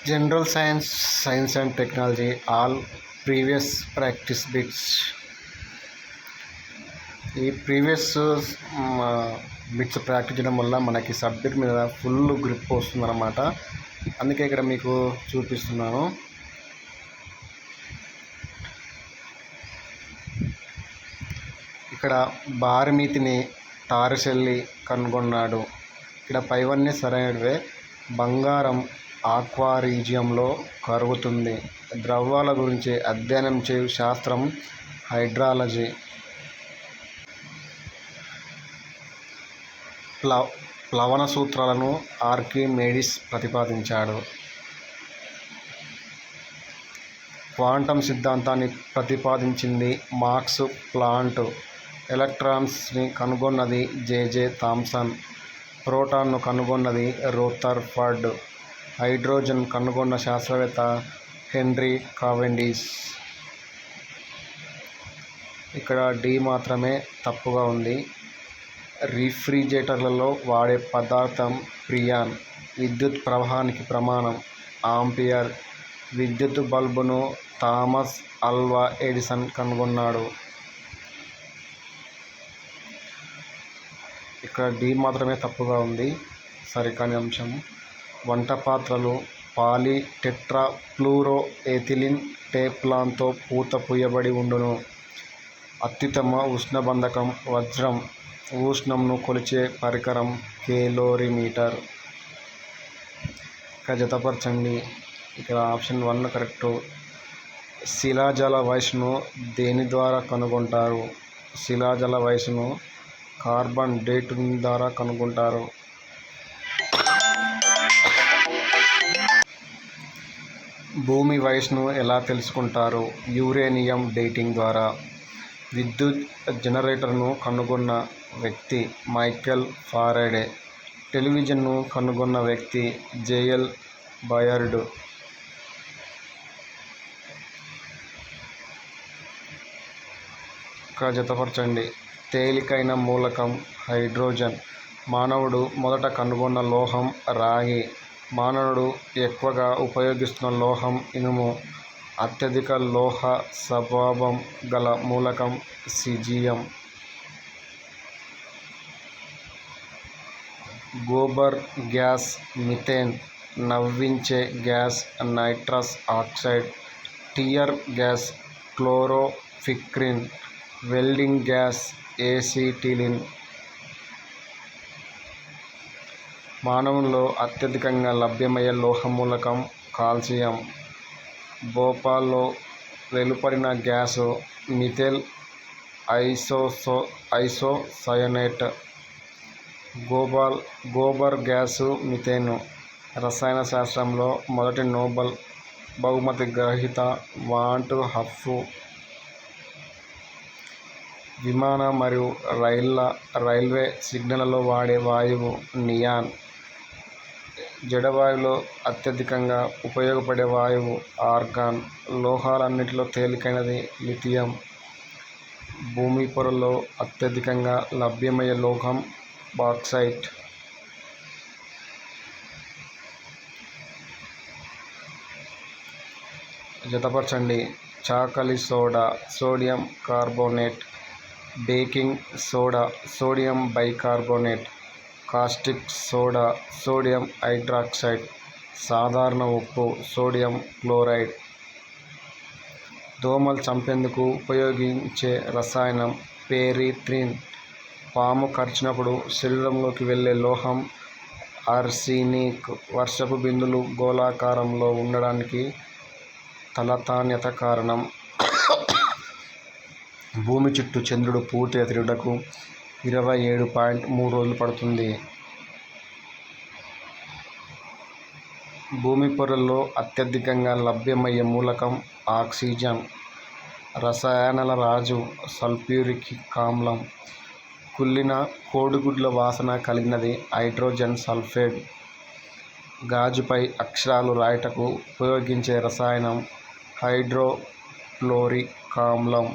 General science, science and technology, all previous practice bits. ఈ previous bits practice చేయడం వల్ల మనకి సబ్జెక్ట్ మీద ఫుల్ గ్రిప్ వస్తుందన్నమాట. అందుకే ఇక్కడ మీకు చూపిస్తున్నాను. ఇక్కడ భారమితిని టారెసెల్లి కనుగొన్నాడు. ఇక్కడ పైవన్నీ సరైనవే. బంగారం ఆక్వా రీజియంలో కరుగుతుంది. ద్రవాల గురించి అధ్యయనం చేయు శాస్త్రం హైడ్రాలజీ. ప్లవన సూత్రాలను ఆర్కిమెడిస్ ప్రతిపాదించాడు. క్వాంటం సిద్ధాంతాన్ని ప్రతిపాదించింది మాక్స్ ప్లాంక్. ఎలక్ట్రాన్స్ని కనుగొన్నది జెజె థామ్సన్. ప్రోటాన్ను కనుగొన్నది రూథర్ఫర్డ్. హైడ్రోజన్ కనుగొన్న శాస్త్రవేత్త హెన్రీ కావెండిష్. ఇక్కడ డి మాత్రమే తప్పుగా ఉంది. రిఫ్రిజిరేటర్లలో వాడే పదార్థం ఫ్రియాన్. విద్యుత్ ప్రవాహానికి ప్రమాణం ఆంపియర్. విద్యుత్ బల్బును థామస్ ఆల్వా ఎడిసన్ కనుగొన్నాడు. ఇక్కడ డి మాత్రమే తప్పుగా ఉంది. సరికాని అంశం. వంట పాత్రలు పాలీ టెట్రా ఫ్లూరో ఎథిలిన్ టెఫ్లాన్తో పూత పూయబడి ఉండును. అత్యుత్తమ ఉష్ణబంధకం వజ్రం. ఉష్ణంను కొలిచే పరికరం కేలోరీమీటర్. ఇక్కడ జతపరచండి. ఇక్కడ ఆప్షన్ 1 కరెక్టు. శిలాజాల వయసును దేని ద్వారా కనుగొంటారు? శిలాజాల వయసును కార్బన్ డేటింగ్ ద్వారా కనుగొంటారు. భూమి వయసును ఎలా తెలుసుకుంటారు? యురేనియం డేటింగ్ ద్వారా. విద్యుత్ జనరేటర్ను కనుగొన్న వ్యక్తి మైకెల్ ఫారడే. టెలివిజన్ను కనుగొన్న వ్యక్తి జేఎల్ బయర్డ్. ఇక్కడ జతపరచండి. తేలికైన మూలకం హైడ్రోజన్. మానవుడు మొదట కనుగొన్న లోహం రాగి. మానవుడు ఎక్కువగా ఉపయోగిస్తున్న లోహం ఇనుము. అత్యధిక లోహ స్వభావం గల మూలకం సీజియం. Gobar gas methane. నవ్వించే gas nitrous oxide. Tear gas chloropicrin. Welding gas acetylene. మానవుల్లో అత్యధికంగా లభ్యమయ్యే లోహ మూలకం కాల్షియం. భోపాల్లో వెలువడిన gas methyl isocyanate. Gobar gas methane. రసాయన శాస్త్రంలో మొదటి నోబెల్ బహుమతి గ్రహీత వాంట్ హఫ్. విమాన మరియు రైల్వే సిగ్నళ్లలో వాడే వాయువు నియాన్. జడవాయువులో అత్యధికంగా ఉపయోగపడే వాయువు ఆర్గాన్. లోహాలన్నిటిలో తేలికైనది లిథియం. భూమి పొరలో అత్యధికంగా లభ్యమయ్యే లోహం బాక్సైట్. జతపరచండి. చాకలి soda sodium carbonate. Baking soda sodium bicarbonate. Caustic soda sodium hydroxide. సాధారణ ఉప్పు సోడియం క్లోరైడ్. దోమలు చంపేందుకు ఉపయోగించే రసాయనం పెరిథ్రిన్. పాము కరిచినప్పుడు శరీరంలోకి వెళ్ళే లోహం ఆర్సెనిక్. వర్షపు బిందువులు గోళాకారంలో ఉండడానికి తలతాన్యత కారణం. భూమి చుట్టూ చంద్రుడు పూర్తిగా తిరుగుటకు 27.3 రోజులు పడుతుంది. భూమి పొరల్లో అత్యధికంగా లభ్యమయ్యే మూలకం ఆక్సిజన్. రసాయనాల రాజు సల్ఫ్యూరిక్ ఆమ్లం. కుళ్ళిన కోడిగుడ్ల వాసన కలిగినది హైడ్రోజన్ సల్ఫైడ్. గాజుపై అక్షరాలు రాయుటకు ఉపయోగించే రసాయనం హైడ్రోక్లోరిక్ ఆమ్లం.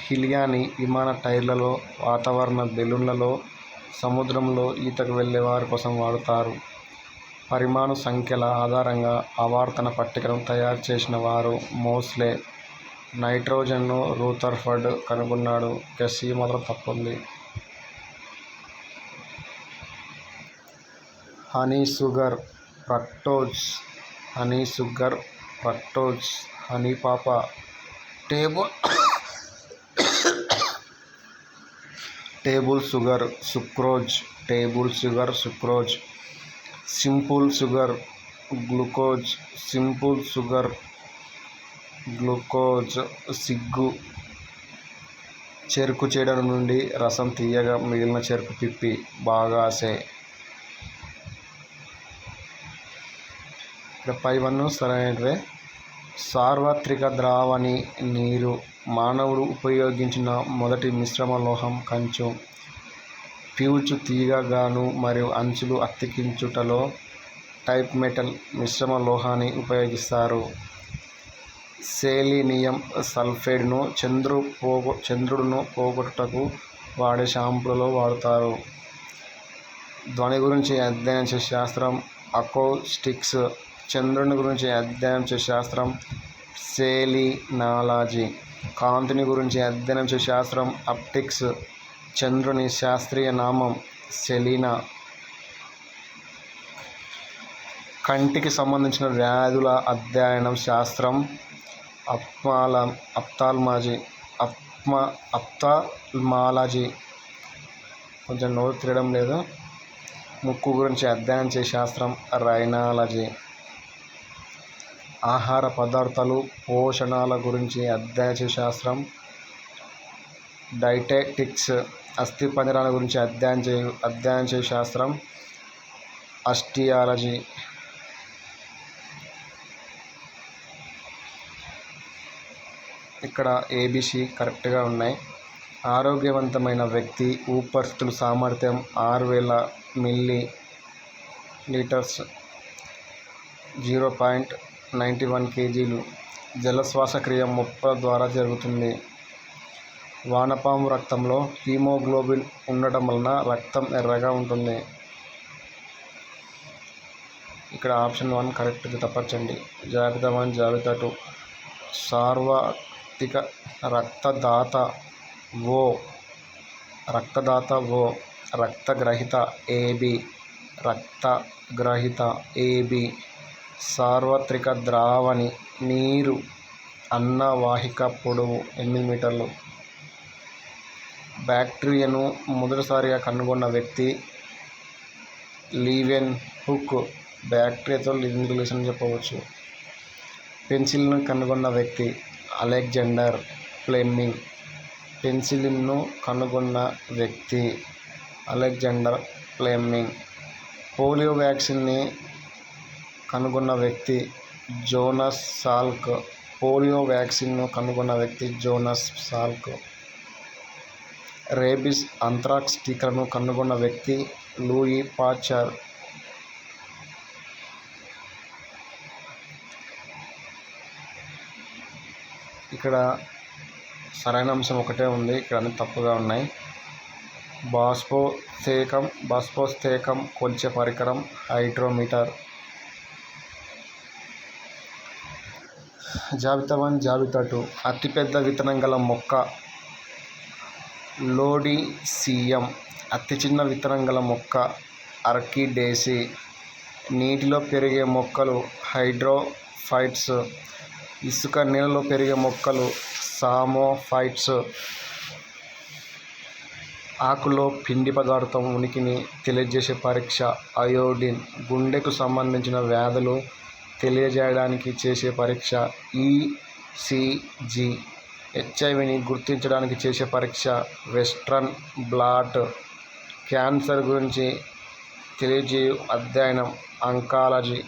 హీలియాని విమాన టైర్లలో, వాతావరణ బెలూన్లలో సముద్రంలో ఈతకు వెళ్ళే వారి కోసం వాడుతారు. పరిమాణు సంఖ్యల ఆధారంగా ఆవర్తన పట్టికను తయారు చేసిన వారు మోస్లే. నైట్రోజన్ను రూథర్ఫర్డ్ కనుగొన్నాడు. గెస్ ఈ మాత్రం తప్పుంది. Honey sugar fructose. Honey sugar fructose. Honey పాప. Table sugar sucrose. Table sugar sucrose. Simple sugar glucose. Simple sugar glucose. సిగ్గు. చెరుకు చెడు నుండి రసం తీయగా మిగిలిన చెరుకు పిప్పి. బాగాసే. ఇక్కడ పైవన్ను సరైనవే. సార్వత్రిక ద్రావణి నీరు. మానవుడు ఉపయోగించిన మొదటి మిశ్రమ లోహం కంచు. పీచు తీగగాను మరియు అంచులు అతికించుటలో టైప్ మెటల్ మిశ్రమ లోహాన్ని ఉపయోగిస్తారు. సెలీనియం సల్ఫైడ్ను చంద్రుడును పోగొట్టుటకు వాడే షాంపూలలో వాడుతారు. ధ్వని గురించి అధ్యయనం చేసే శాస్త్రం అకౌస్టిక్స్. చంద్రుని గురించి అధ్యయనం చేసే శాస్త్రం సెలీనాలజీ. కాంతిని గురించి అధ్యయనం చేసే శాస్త్రం ఆప్టిక్స్. చంద్రుని శాస్త్రీయ నామం సెలీనా. కంటికి సంబంధించిన వ్యాధుల అధ్యయనం శాస్త్రం అప్థాల్మాలజీ. కొంచెం నోరు తిరగడం లేదు. ముక్కు గురించి అధ్యయనం చేసే శాస్త్రం రైనాలజీ. ఆహార పదార్థాలు పోషణాల గురించి అధ్యయనం చేసే శాస్త్రం డైటెటిక్స్. అస్థిపంజరాల గురించి అధ్యయనం చేసే శాస్త్రం ఆస్టియాలజీ. ఇక్కడ ఏబిసి కరెక్ట్గా ఉన్నాయి. ఆరోగ్యవంతమైన వ్యక్తి ఊపిరితిత్తుల సామర్థ్యం 6000 మిల్లీలీటర్స్ 0.91 kg. జల శ్వాసక్రియ మొప్పల ద్వారా జరుగుతుంది. వానపాము రక్తంలో హీమోగ్లోబిన్ ఉండటం వలన రక్తం ఎర్రగా ఉంటుంది. ఇక్కడ ఆప్షన్ 1 కరెక్ట్. తప్పచ్చండి. జాబితా 1 జాబితా 2. సార్వత్రిక రక్తదాత ఓ. రక్తదాత ఓ. రక్తగ్రహీత ఏబి. రక్తగ్రహీత ఏబి. సార్వత్రిక ద్రావణి నీరు. అన్నవాహిక పొడవు 8 మీటర్లు. బ్యాక్టీరియాను మొదటిసారిగా కనుగొన్న వ్యక్తి లీవెన్ హుక్. బ్యాక్టీరియాతో లివింగ్ రిలేషన్ చెప్పవచ్చు. పెన్సిలిన్ను కనుగొన్న వ్యక్తి అలెగ్జాండర్ ఫ్లెమింగ్. పెన్సిలిన్ను కనుగొన్న వ్యక్తి అలెగ్జాండర్ ఫ్లెమింగ్. పోలియో వ్యాక్సిన్ని కనుగొన్న వ్యక్తి జోనస్ సాల్క్. పోలియో వ్యాక్సిన్ను కనుగొన్న వ్యక్తి జోనస్ సాల్క్. రేబిస్ అంత్రాక్స్ టీకాలను కనుగొన్న వ్యక్తి లూయి పాస్చర్. ఇక్కడ సరైన అంశం ఒకటే ఉంది. ఇక్కడ అన్ని తప్పుగా ఉన్నాయి. బాష్పోత్సేకం కొలిచే పరికరం హైడ్రోమీటర్. జాబితా 1 జాబితా 2. అతిపెద్ద విత్తనం గల మొక్క లోడిసియం. అతి చిన్న విత్తనం గల మొక్క ఆర్కిడేసి. నీటిలో పెరిగే మొక్కలు హైడ్రోఫైట్స్. ఇసుక నేలలో పెరిగే మొక్కలు సామోఫైట్స్. ఆకులో పిండి పదార్థం ఉనికిని తెలియజేసే పరీక్ష అయోడిన్. గుండెకు సంబంధించిన వ్యాధులు తెలియజేయడానికి చేసే పరీక్ష ఈసిజి. హెచ్ఐవిని గుర్తించడానికి చేసే పరీక్ష వెస్ట్రన్ బ్లాట్. క్యాన్సర్ గురించి తెలియజేయు అధ్యయనం ఆంకాలజీ.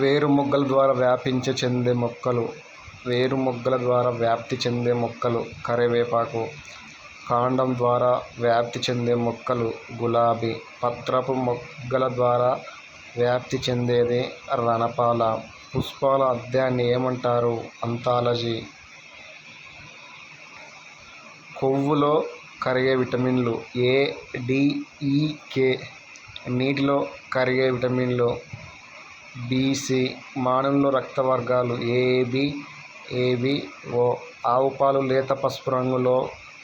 వేరుమొగ్గల ద్వారా వ్యాప్తి చెందే మొక్కలు కరివేపాకు. కాండం ద్వారా వ్యాప్తి చెందే మొక్కలు గులాబీ. పత్రపు మొగ్గల ద్వారా వ్యాప్తి చెందేది రణపాల. పుష్పాల అధ్యయనాన్ని ఏమంటారు? అంతాలజీ. కొవ్వులో కరిగే విటమిన్లు ఏ, డి, ఈ, కే. నీటిలో కరిగే విటమిన్లు బి, సి. మానవునిలో రక్త వర్గాలు ఏబి, ఏబిఓ. ఆవు పాలు లేత పసుపు రంగులో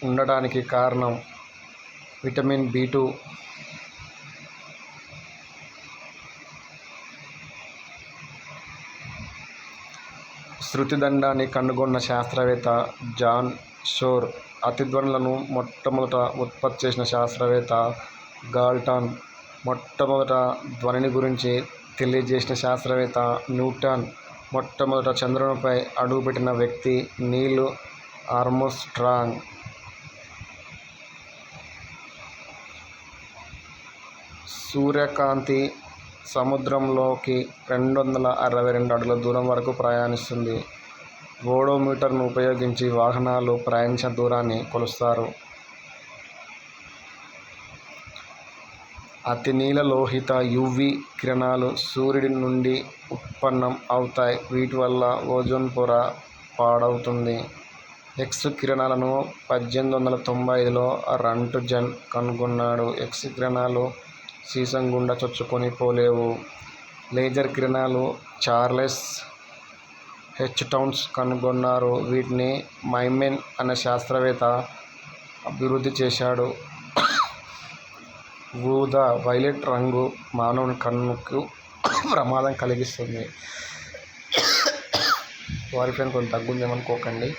ఉండటానికి కారణం విటమిన్ బి2. శృతిదండాన్ని కనుగొన్న శాస్త్రవేత్త జాన్ షోర్. అతిధ్వనులను మొట్టమొదట ఉత్పత్తి చేసిన శాస్త్రవేత్త గాల్టన్. మొట్టమొదట ధ్వనిని గురించి తెలియజేసిన శాస్త్రవేత్త న్యూటన్. మొట్టమొదట చంద్రునిపై అడుగుపెట్టిన వ్యక్తి నీల్ ఆర్మ్స్ట్రాంగ్. సూర్యకాంతి సముద్రంలోకి 262 అడుగుల దూరం వరకు ప్రయాణిస్తుంది. ఓడోమీటర్ను ఉపయోగించి వాహనాలు ప్రయాణించిన దూరాన్ని కొలుస్తారు. అతినీలలోహిత యువి కిరణాలు సూర్యుడి నుండి ఉత్పన్నం అవుతాయి. వీటి వల్ల ఓజోన్ పొర పాడవుతుంది. ఎక్స్ కిరణాలను 1895లో రాంట్జన్ కనుగొన్నాడు. ఎక్స్ కిరణాలు సీసం గుండా చొచ్చుకొని పోలేవు. లేజర్ కిరణాలు చార్లెస్ హెచ్. టౌన్స్ కనుగొన్నారు. వీటిని మైమెన్ అనే శాస్త్రవేత్త అభివృద్ధి చేశాడు. ఊదా వైలెట్ రంగు మానవుని కన్నుకు ప్రమాదం కలిగిస్తుంది. వారి ఫ్రెండ్ కొంచెం తగ్గుందేమనుకోకండి.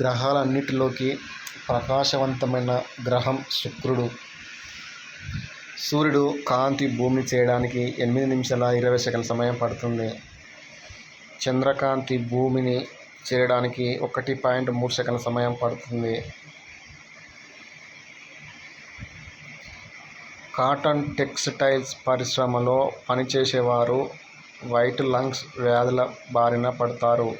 గ్రహాలన్నిటిలోకి ప్రకాశవంతమైన గ్రహం శుక్రుడు. సూర్యుడు కాంతి భూమిని చేయడానికి 8 నిమిషాల 20 సెకన్ల సమయం పడుతుంది. చంద్రకాంతి భూమిని చేరడానికి 1.3 సెకన్ల సమయం పడుతుంది. కాటన్ టెక్స్టైల్స్ పరిశ్రమలో పనిచేసేవారు వైట్ లంగ్స్ వ్యాధుల బారిన పడతారు.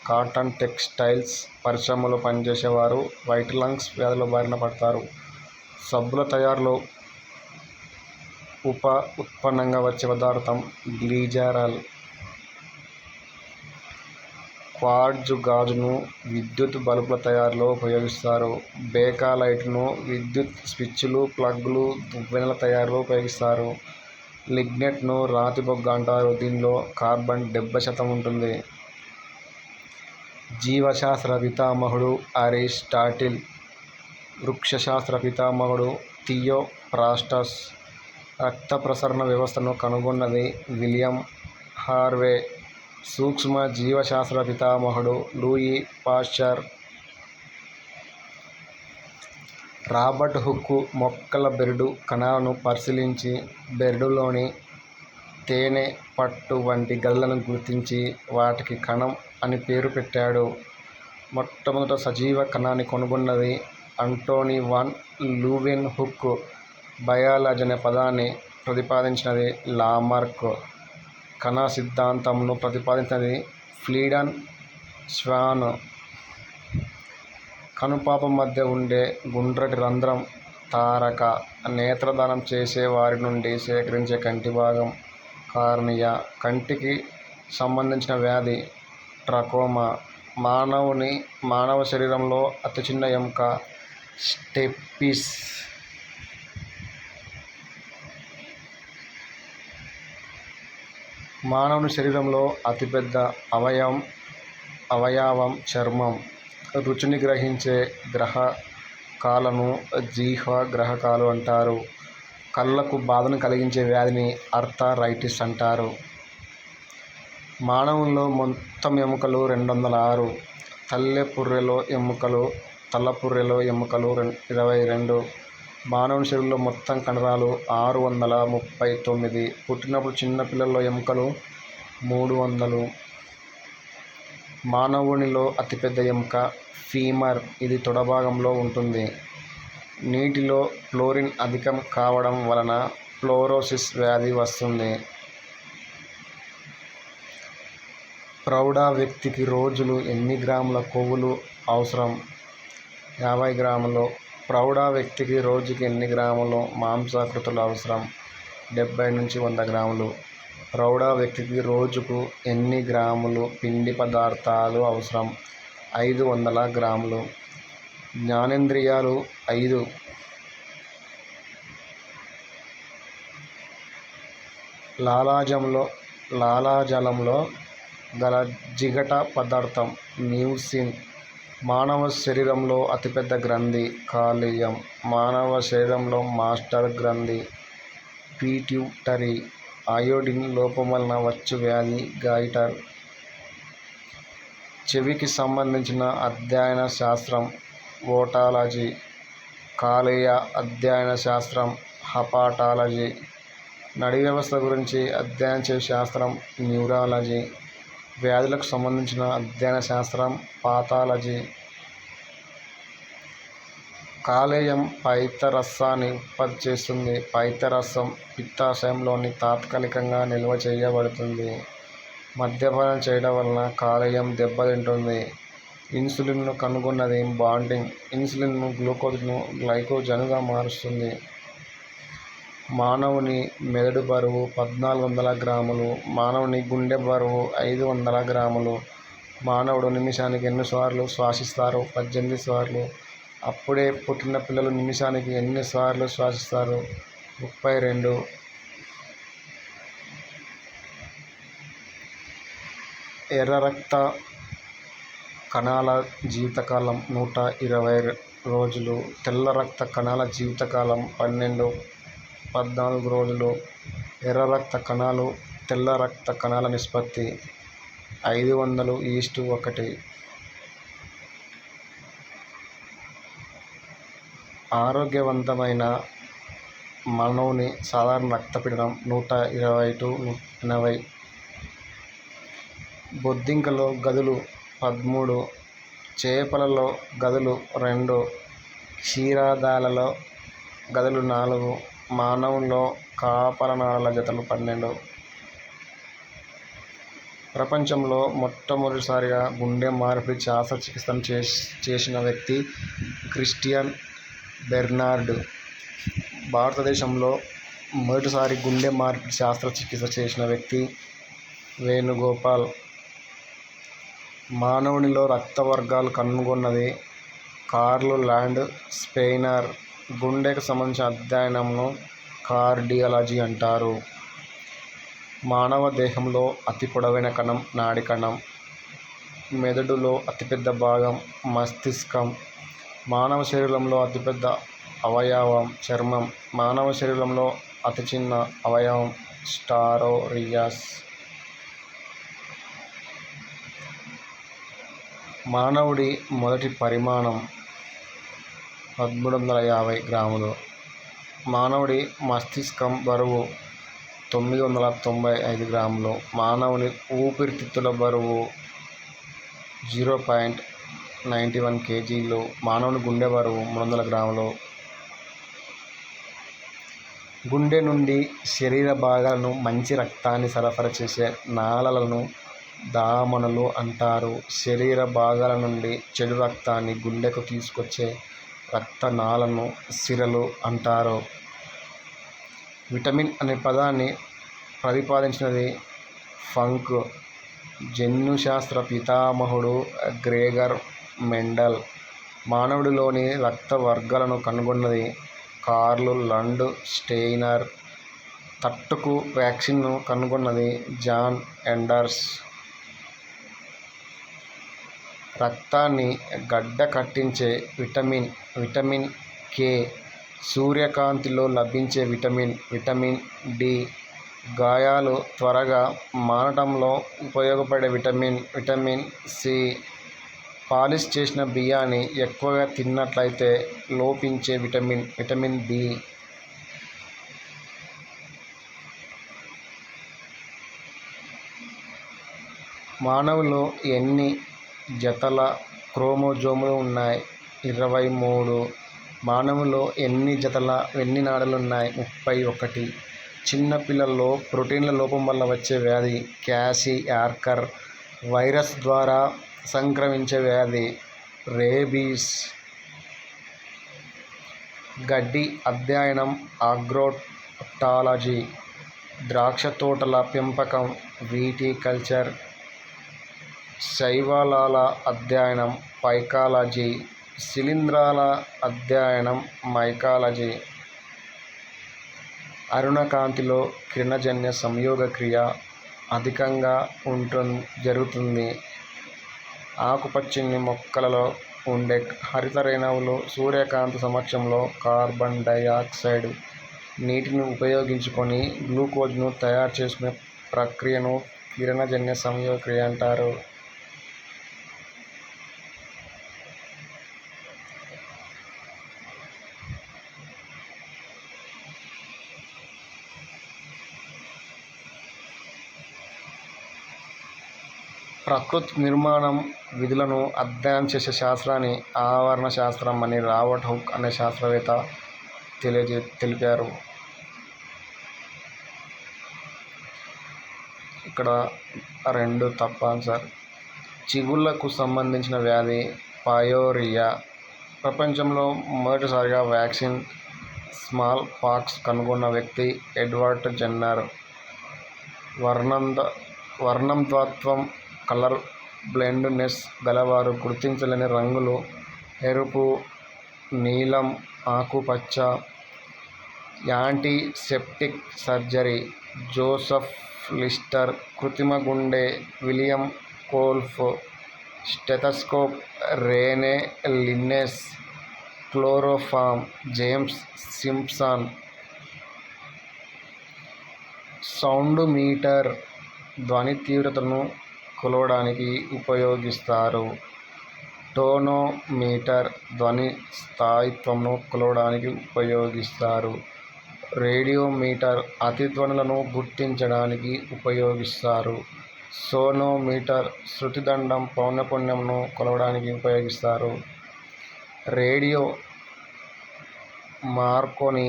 కాటన్ టెక్స్టైల్స్ పరిశ్రమలో పనిచేసేవారు వైట్ లంగ్స్ వ్యాధుల బారిన పడతారు. సబ్బుల తయారీలో ఉత్పన్నంగా వచ్చే పదార్థం గ్లిజరాల్. క్వార్ట్జ్ గాజును విద్యుత్ బల్బుల తయారీలో ఉపయోగిస్తారు. బేకాలైట్ను విద్యుత్ స్విచ్లు, ప్లగ్లు, దువ్వెనల తయారీలో ఉపయోగిస్తారు. లిగ్నైట్ను రాతి బొగ్గు అంటారు. దీనిలో కార్బన్ 70% ఉంటుంది. జీవశాస్త్ర పితామహుడు అరిస్టాటిల్. వృక్షశాస్త్ర పితామహుడు థియోఫ్రాస్టస్. రక్త ప్రసరణ వ్యవస్థను కనుగొన్నది విలియం హార్వే. సూక్ష్మ జీవశాస్త్ర పితామహుడు లూయి పాశ్చర్. రాబర్ట్ హుక్ మొక్కల బెరడు కణాలను పరిశీలించి బెరడులోని తేనె పట్టు వంటి గళ్ళను గుర్తించి వాటికి కణం అని పేరు పెట్టాడు. మొట్టమొదట సజీవ కణాన్ని కనుగొన్నది అంటోనీ వాన్ లూవెన్ హుక్. బయాలజీ అనే పదాన్ని ప్రతిపాదించినది లామార్క్. కణ సిద్ధాంతంను ప్రతిపాదించినది ఫ్రీడన్ స్వాన్. కనుపాప మధ్య ఉండే గుండ్రటి రంధ్రం తారక. నేత్రదానం చేసే వారి నుండి సేకరించే కంటి భాగం కార్నియా. కంటికి సంబంధించిన వ్యాధి ట్రకోమా. మానవ శరీరంలో అతి చిన్న ఎముక స్టెపిస్. మానవుని శరీరంలో అతిపెద్ద అవయవం చర్మం. రుచిని గ్రహించే గ్రాహకాలను జిహ్వ గ్రాహకాలు అంటారు. కళ్ళకు బాధను కలిగించే వ్యాధిని ఆర్థరైటిస్ అంటారు. మానవునిలో మొత్తం ఎముకలు 206. తలపుర్రెలో ఎముకలు 22. మానవుని శరీరంలో మొత్తం కండరాలు 639. పుట్టినప్పుడు చిన్న పిల్లల్లో ఎముకలు 300. మానవునిలో అతిపెద్ద ఎముక ఫీమర్. ఇది తొడ భాగంలో ఉంటుంది. నీటిలో ఫ్లోరిన్ అధికం కావడం వలన ఫ్లోరోసిస్ వ్యాధి వస్తుంది. ప్రౌఢ వ్యక్తికి రోజులు ఎన్ని గ్రాముల కొవ్వులు అవసరం? 50 గ్రాములు. ప్రౌఢ వ్యక్తికి రోజుకి ఎన్ని గ్రాములు మాంసాకృతులు అవసరం? 70 నుంచి 100 గ్రాములు. ప్రౌఢ వ్యక్తికి రోజుకు ఎన్ని గ్రాములు పిండి పదార్థాలు అవసరం? 500 గ్రాములు. జ్ఞానేంద్రియాలు 5. లాలాజలంలో గల జిగట పదార్థం మ్యూసిన్. మానవ శరీరంలో అతిపెద్ద గ్రంథి కాలేయం. మానవ శరీరంలో మాస్టర్ గ్రంథి పిట్యూటరీ. అయోడిన్ లోపం వలన వచ్చు వ్యాధి గాయిటర్. చెవికి సంబంధించిన అధ్యయన శాస్త్రం ఓటాలజీ. కాలేయ అధ్యయన శాస్త్రం హెపాటాలజీ. నడి వ్యవస్థ గురించి అధ్యయనం చేసే శాస్త్రం న్యూరాలజీ. వ్యాధులకు సంబంధించిన అధ్యయన శాస్త్రం పాథాలజీ. కాలేయం పైత్యరసాన్ని ఉత్పత్తి చేస్తుంది. పైత్యరసం పిత్తాశయంలోని తాత్కాలికంగా నిల్వ చేయబడుతుంది. మద్యపానం చేయడం వలన కాలేయం దెబ్బతింటుంది. ఇన్సులిన్ను కనుగొన్నది బాంటింగ్. ఇన్సులిన్ గ్లూకోజ్ను మారుస్తుంది. మానవుని మెదడు బరువు 1400 గ్రాములు. మానవుని గుండె బరువు 500 గ్రాములు. మానవుడు నిమిషానికి ఎన్ని సార్లు శ్వాసిస్తారు? 18 సార్లు. అప్పుడే పుట్టిన పిల్లలు నిమిషానికి ఎన్ని సార్లు శ్వాసిస్తారు? 32. ఎర్ర రక్త కణాల జీవితకాలం 120 రోజులు. తెల్ల రక్త కణాల జీవితకాలం 12-14 రోజులు. ఎర్ర రక్త కణాలు తెల్ల రక్త కణాల నిష్పత్తి 500:1. ఆరోగ్యవంతమైన మానవుని సాధారణ రక్తపీడనం 120/80. బొద్దింకలో గదులు 13. చేపలలో గదులు 2. క్షీరదాలలో గదులు 4. మానవుల్లో కాపరనాళాల జతలు 12. ప్రపంచంలో మొట్టమొదటిసారిగా గుండె మార్పిడి శస్త్రచికిత్సను చేసిన వ్యక్తి క్రిస్టియన్ బెర్నార్డ్. భారతదేశంలో మొదటిసారి గుండె మార్పిడి శస్త్రచికిత్స చేసిన వ్యక్తి వేణుగోపాల్. మానవునిలో రక్త వర్గాలు కనుగొన్నది కార్ల్ ల్యాండ్ స్పెయినర్. గుండెకు సంబంధించిన అధ్యయనంను కార్డియాలజీ అంటారు. మానవ దేహంలో అతి పొడవైన కణం నాడి కణం. మెదడులో అతిపెద్ద భాగం మస్తిష్కం. మానవ శరీరంలో అతిపెద్ద అవయవం చర్మం. మానవ శరీరంలో అతి చిన్న అవయవం స్టారోరియస్. మానవుడి మొదటి పరిమాణం 1350 గ్రాములు. మానవుడి మస్తిష్కం బరువు 995 గ్రాములు. మానవుని ఊపిరితిత్తుల బరువు 0.91 kg. మానవుని గుండె బరువు 300 గ్రాములు. గుండె నుండి శరీర భాగాలను మంచి రక్తాన్ని సరఫరా చేసే నాళాలను ధమనులు అంటారు. శరీర భాగాల నుండి చెడు రక్తాన్ని గుండెకు తీసుకొచ్చే రక్తనాళాలను సిరలు అంటారు. విటమిన్ అనే పదాన్ని ప్రతిపాదించినది ఫంక్. జన్యుశాస్త్ర పితామహుడు గ్రెగర్ మెండల్. మానవుడిలోని రక్త వర్గాలను కనుగొన్నది కార్ల్ ల్యాండ్ స్టెయినర్. తట్టుకు వ్యాక్సిన్ను కనుగొన్నది జాన్ ఎండర్స్. రక్తాన్ని గడ్డ కట్టించే విటమిన్ కే. సూర్యకాంతిలో లభించే విటమిన్ డి. గాయాలు త్వరగా మానటంలో ఉపయోగపడే విటమిన్ సి. పాలిష్ చేసిన బియ్యాన్ని ఎక్కువగా తిన్నట్లయితే లోపించే విటమిన్ బి. మానవులో ఎన్ని జతల క్రోమోజోములు ఉన్నాయి? 23. మానవులో ఎన్ని జతల వెన్ను నాడులు ఉన్నాయి? 31. చిన్నపిల్లల్లో ప్రోటీన్ల లోపం వల్ల వచ్చే వ్యాధి క్వాషియార్కర్. వైరస్ ద్వారా సంక్రమించే వ్యాధి రేబీస్. గడ్డి అధ్యయనం అగ్రోటాలజీ. ద్రాక్ష తోటల పెంపకం విటికల్చర్. శైవలాల అధ్యయనం పైకాలజీ, శిలీంధ్రాల అధ్యయనం మైకాలజీ. అరుణకాంతిలో కిరణజన్య సంయోగక్రియ అధికంగా జరుగుతుంది. ఆకుపచ్చని మొక్కలలో ఉండే హరితరేణువులు సూర్యకాంతి సమక్షంలో కార్బన్ డయాక్సైడ్, నీటిని ఉపయోగించుకొని గ్లూకోజ్ను తయారు చేసుకునే ప్రక్రియను కిరణజన్య సంయోగక్రియ అంటారు. ప్రకృతి నిర్మాణం విధులను అధ్యయనం చేసే శాస్త్రాన్ని ఆవరణ శాస్త్రం అని రాబర్ట్ హుక్ అనే శాస్త్రవేత్త తెలిపారు. ఇక్కడ 2 తప్పు ఆన్సర్. చిగుళ్లకు సంబంధించిన వ్యాధి పయోరియా. ప్రపంచంలో మొదటిసారిగా వ్యాక్సిన్ స్మాల్ పాక్స్ కనుగొన్న వ్యక్తి ఎడ్వర్డ్ జెన్నర్. వర్ణంధ్వత్వం కలర్ బ్లైండ్నెస్ గలవారు గుర్తించలేని రంగులు ఎరుపు, నీలం, ఆకుపచ్చ. Antiseptic surgery Joseph Lister. కృత్రిమ గుండె William Kolff. Stethoscope René Laennec. Chloroform James Simpson. Sound meter ధ్వని తీవ్రతను కొలవడానికి ఉపయోగిస్తారు. టోనోమీటర్ ధ్వని స్థాయిత్వంను కొలవడానికి ఉపయోగిస్తారు. రేడియోమీటర్ అతిధ్వనులను గుర్తించడానికి ఉపయోగిస్తారు. సోనోమీటర్ శృతిదండం పౌనఃపున్యంను కొలవడానికి ఉపయోగిస్తారు. Radio Marconi.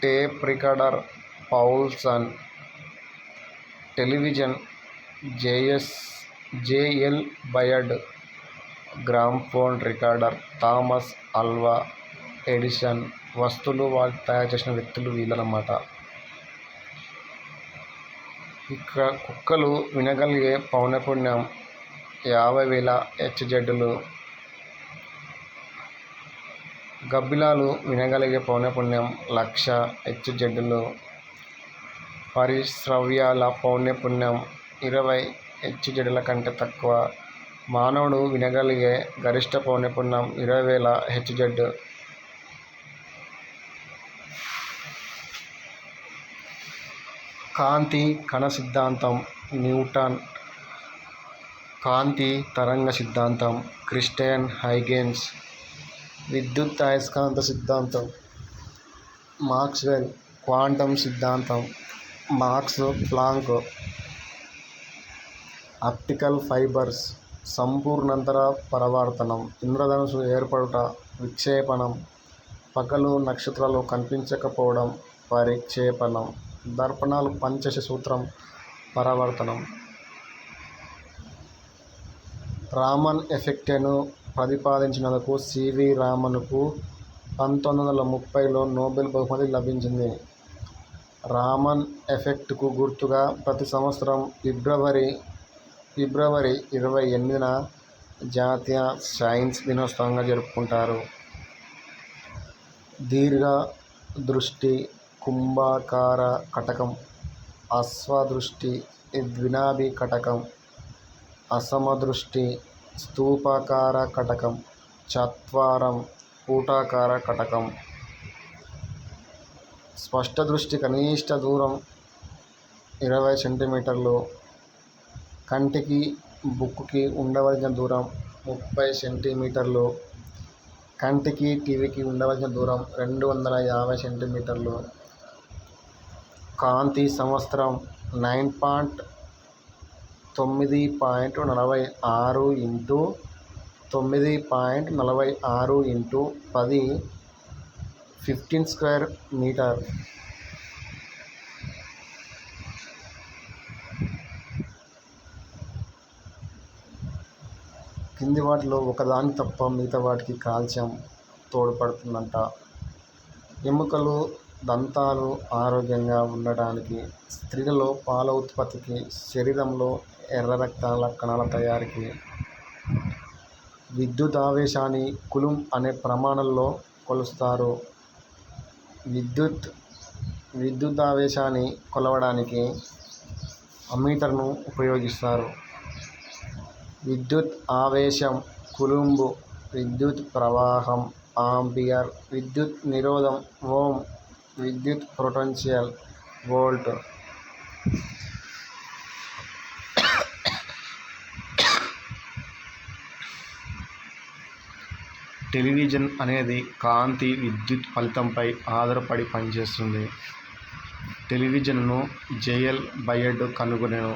Tape recorder Poulsen. Television J L Baird. Gramophone recorder Thomas Alva Edison. వస్తువులు వాటి తయారు చేసిన వ్యక్తులు వీళ్ళనమాట. ఇక్కడ కుక్కలు వినగలిగే పౌనఃపున్యం 50,000 హెచ్జెడ్లు. గబ్బిలాలు వినగలిగే పౌనఃపున్యం 1,00,000 హెచ్జెడ్లు. పరిశ్రవ్యాల పౌనఃపున్యం 20 హెచ్జెడ్ల కంటే తక్కువ. మానవుడు వినగలిగే గరిష్ట పౌనఃపున్యం 20,000 హెచ్జెడ్. కాంతి కణ సిద్ధాంతం న్యూటన్. కాంతి తరంగ సిద్ధాంతం క్రిస్టియన్ హైగెన్స్. విద్యుదయస్కాంత సిద్ధాంతం మాక్స్వెల్. క్వాంటం సిద్ధాంతం మాక్స్ ప్లాంక్. ఆప్టికల్ ఫైబర్స్ సంపూర్ణాంతర పరావర్తనం. ఇంద్రధనుస్సు ఏర్పడుట విక్షేపణం. పగలు నక్షత్రాలు కనిపించకపోవడం పరిక్షేపణం. దర్పణాలు పంచశ సూత్రం పరావర్తనం. రామన్ ఎఫెక్ట్ను ప్రతిపాదించినందుకు సివి రామన్కు 1930లో నోబెల్ బహుమతి లభించింది. రామన్ ఎఫెక్ట్కు గుర్తుగా ప్రతి సంవత్సరం ఫిబ్రవరి 28న జాతీయ సైన్స్ దినోత్సవంగా జరుపుకుంటారు. దీర్ఘ దృష్టి కుంభాకార కటకం. అశ్వదృష్టి ద్వినాభి కటకం. అసమదృష్టి స్తూపాకార కటకం. చత్వారం ఊటాకార కటకం. స్పష్టదృష్టి కనిష్ట దూరం 20 సెంటీమీటర్లు. కంటికి బుక్కుకి ఉండవలసిన దూరం 30 సెంటీమీటర్లు. కంటికి టీవీకి ఉండవలసిన దూరం 250 సెంటీమీటర్లు. కాంతి సంవత్సరం 9.46 ఇంటూ 9.46 ఇంటూ 10 15 స్క్వేర్ మీటర్. కింది వాటిలో ఒకదాని తప్ప మిగతా వాటికి కాల్షియం తోడ్పడుతుందంట. ఎముకలు దంతాలు ఆరోగ్యంగా ఉండటానికి, స్త్రీలలో పాల ఉత్పత్తికి, శరీరంలో ఎర్ర రక్త కణాల తయారీకి. విద్యుదావేశాన్ని కూలుంబ్ అనే ప్రమాణంలో కొలుస్తారు. విద్యుదావేశాన్ని కొలవడానికి అమ్మీటర్ను ఉపయోగిస్తారు. విద్యుత్ ఆవేశం కూలుంబ్, విద్యుత్ ప్రవాహం ఆంపియర్, విద్యుత్ నిరోధం ఓం, విద్యుత్ పొటెన్షియల్ వోల్ట్. టెలివిజన్ అనేది కాంతి విద్యుత్ ఫలితంపై ఆధారపడి పనిచేస్తుంది. టెలివిజన్ను జెయల్ బయర్డ్ కనుగొనెను.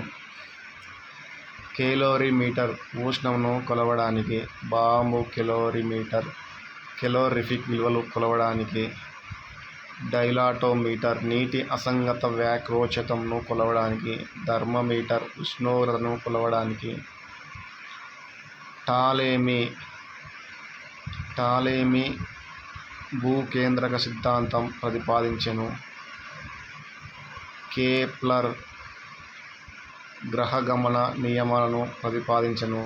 కేలోరీమీటర్ ఉష్ణంను కొలవడానికి, బాంబు కేలోరీమీటర్ కేలోరిఫిక్ విలువలు కొలవడానికి, డైలాటోమీటర్ నీటి అసంగత వ్యాకోచకంను కొలవడానికి, థర్మామీటర్ ఉష్ణోగ్రతను కొలవడానికి. టాలెమీ భూకేంద్రక సిద్ధాంతం ప్రతిపాదించెను. కెప్లర్ గ్రహగమన నియమాలను ప్రతిపాదించెను.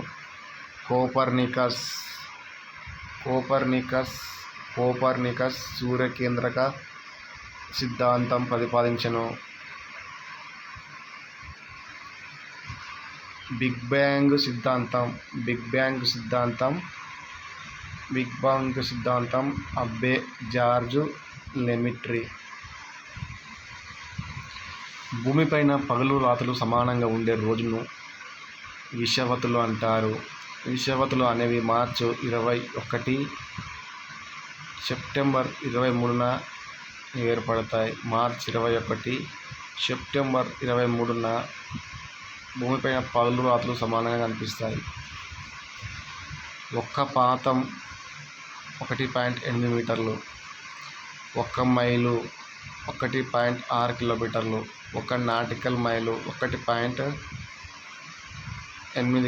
కోపర్నికస్ సూర్యకేంద్రక సిద్ధాంతం ప్రతిపాదించెను. బిగ్ బ్యాంగ్ సిద్ధాంతం అబ్బే జార్జ్ లెమిట్రీ. భూమిపైన పగలు రాత్రులు సమానంగా ఉండే రోజును విషువత్తులు అంటారు. విషువత్తులు అనేవి మార్చి 21, సెప్టెంబర్ 23న ఏర్పడతాయి. మార్చి 21, సెప్టెంబర్ 23న భూమిపైన పగలు రాత్రులు సమానంగా కనిపిస్తాయి. ఒక్క పాతం 1.8 మీటర్లు, 1 మైలు 1.6 కిలోమీటర్లు, 1 నాటికల్ మైలు 1.8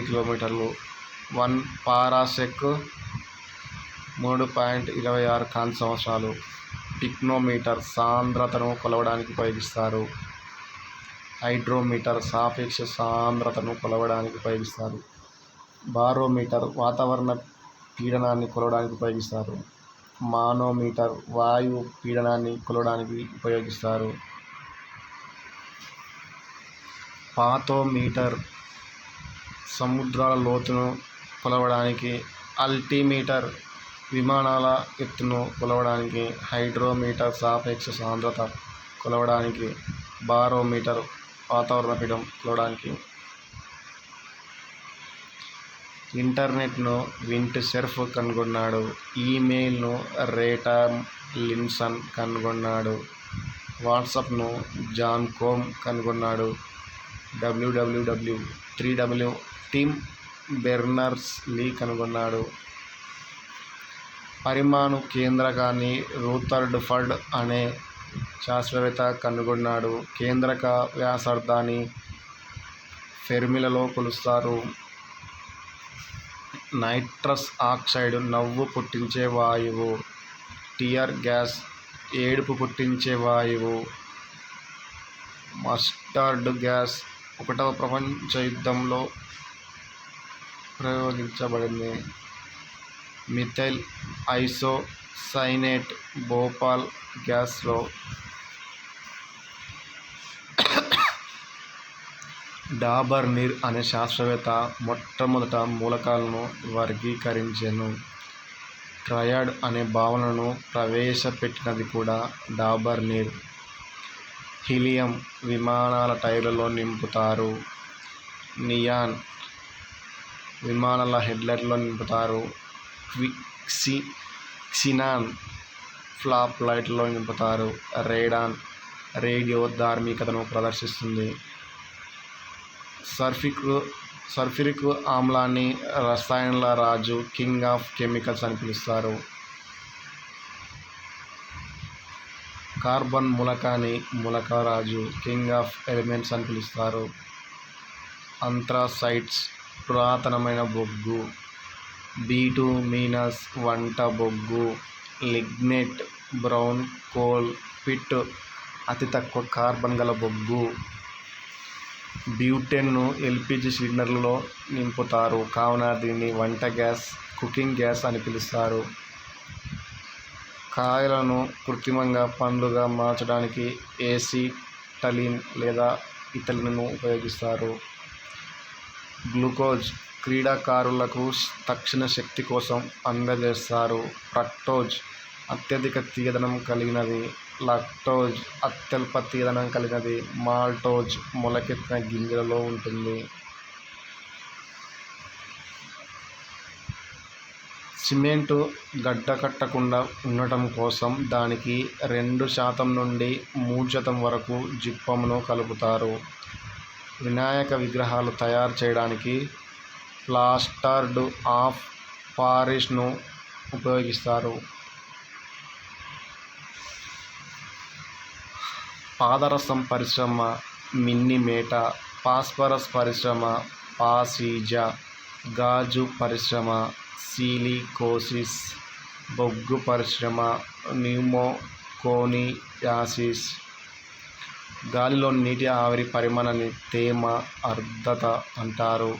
కిలోమీటర్లు, 1 పారాసెక్ 3.26 కాంతి సంవత్సరాలు. పిక్నోమీటర్ సాంద్రతను కొలవడానికి ఉపయోగిస్తారు. హైడ్రోమీటర్ సాపేక్ష సాంద్రతను కొలవడానికి ఉపయోగిస్తారు. బారోమీటర్ వాతావరణ పీడనాన్ని కొలవడానికి ఉపయోగిస్తారు. మానోమీటర్ వాయు పీడనాన్ని కొలవడానికి ఉపయోగిస్తారు. పాతోమీటర్ సముద్రాల లోతును కొలవడానికి. అల్టిమీటర్ విమానాల ఎత్తును కొలవడానికి. హైడ్రోమీటర్ సాపేక్ష సాంద్రత కొలవడానికి. బారోమీటర్ వాతావరణ పీడనం కొలవడానికి. ఇంటర్నెట్ను వింట్ సెర్ఫ్ కనుగొన్నాడు. ఈమెయిల్ను రేటామ్ లిన్సన్ కనుగొన్నాడు. వాట్సాప్ను జాన్ కోమ్ కనుగొన్నాడు. www టిమ్ బెర్నర్స్-లీ కనుగొన్నాడు. పరమాణు కేంద్రకాన్ని రూథర్ఫర్డ్ అనే శాస్త్రవేత్త కనుగొన్నాడు. కేంద్రక వ్యాసార్థాన్ని ఫెర్మిలలో కొలుస్తారు. నైట్రస్ ఆక్సైడ్ నవ్వు పుట్టించే వాయువు. టియర్ గ్యాస్ ఏడుపు పుట్టించే వాయువు. మస్టర్డ్ గ్యాస్ 1వ ప్రపంచ యుద్ధంలో ప్రయోగించబడింది. మిథైల్ ఐసోసైనేట్ భోపాల్ గ్యాస్లో. డాబర్ నీర్ అనే శాస్త్రవేత్త మొట్టమొదట మూలకాలను వర్గీకరించెను. ట్రయాడ్ అనే భావనను ప్రవేశపెట్టినది కూడా డాబర్ నీర్. హీలియం విమానాల టైర్లలో నింపుతారు. నియాన్ విమానాల హెడ్లైట్లలో నింపుతారు. క్సినాన్ ఫ్లాప్ లైట్లలో నింపుతారు. రేడాన్ రేడియో ధార్మికతను ప్రదర్శిస్తుంది. సల్ఫ్యూరిక్ ఆమ్లాన్ని రసాయనాల రాజు కింగ్ ఆఫ్ కెమికల్స్ అని పిలుస్తారు. కార్బన్ మూలకాన్ని మూలక రాజు కింగ్ ఆఫ్ ఎలిమెంట్స్ అని పిలుస్తారు. అంత్రాసైట్స్ పురాతనమైన బొగ్గు. బిటూమినస్ వంట బొగ్గు. లిగ్నైట్ బ్రౌన్ కోల్ పిట్ అతి తక్కువ కార్బన్ గల బొగ్గు. బ్యూటేన్ను ఎల్పిజి సిలిండర్లలో నింపుతారు కావున దీన్ని వంట గ్యాస్, కుకింగ్ గ్యాస్ అని పిలుస్తారు. కాయలను కృత్రిమంగా పండ్లుగా మార్చడానికి ఏసిటలిన్ లేదా ఇథిలిన్ను ఉపయోగిస్తారు. గ్లూకోజ్ క్రీడాకారులకు తక్షణ శక్తి కోసం అందజేస్తారు. ఫ్రక్టోజ్ అత్యధిక తీయదనం కలిగినది. లాక్టోజ్ అత్యల్ప తీయదనం కలిగినది. మాల్టోజ్ మొలకెత్తిన గింజలలో ఉంటుంది. సిమెంటు గడ్డకట్టకుండా ఉండటం కోసం దానికి 2% నుండి 3% వరకు జిప్సంను కలుపుతారు. వినాయక విగ్రహాలు తయారు చేయడానికి ప్లాస్టర్ ఆఫ్ పారిస్ను ఉపయోగిస్తారు. పాదరసం పరిశ్రమ మిన్నీమేట, ఫాస్ఫరస్ పరిశ్రమ పాసిజా, గాజు పరిశ్రమ సిలికోసిస్, బొగ్గు పరిశ్రమ న్యూమోకోనియాసిస్. గాలిలోని నీటి ఆవిరి పరిమాణాన్ని తేమ, ఆర్ద్రత అంటారు.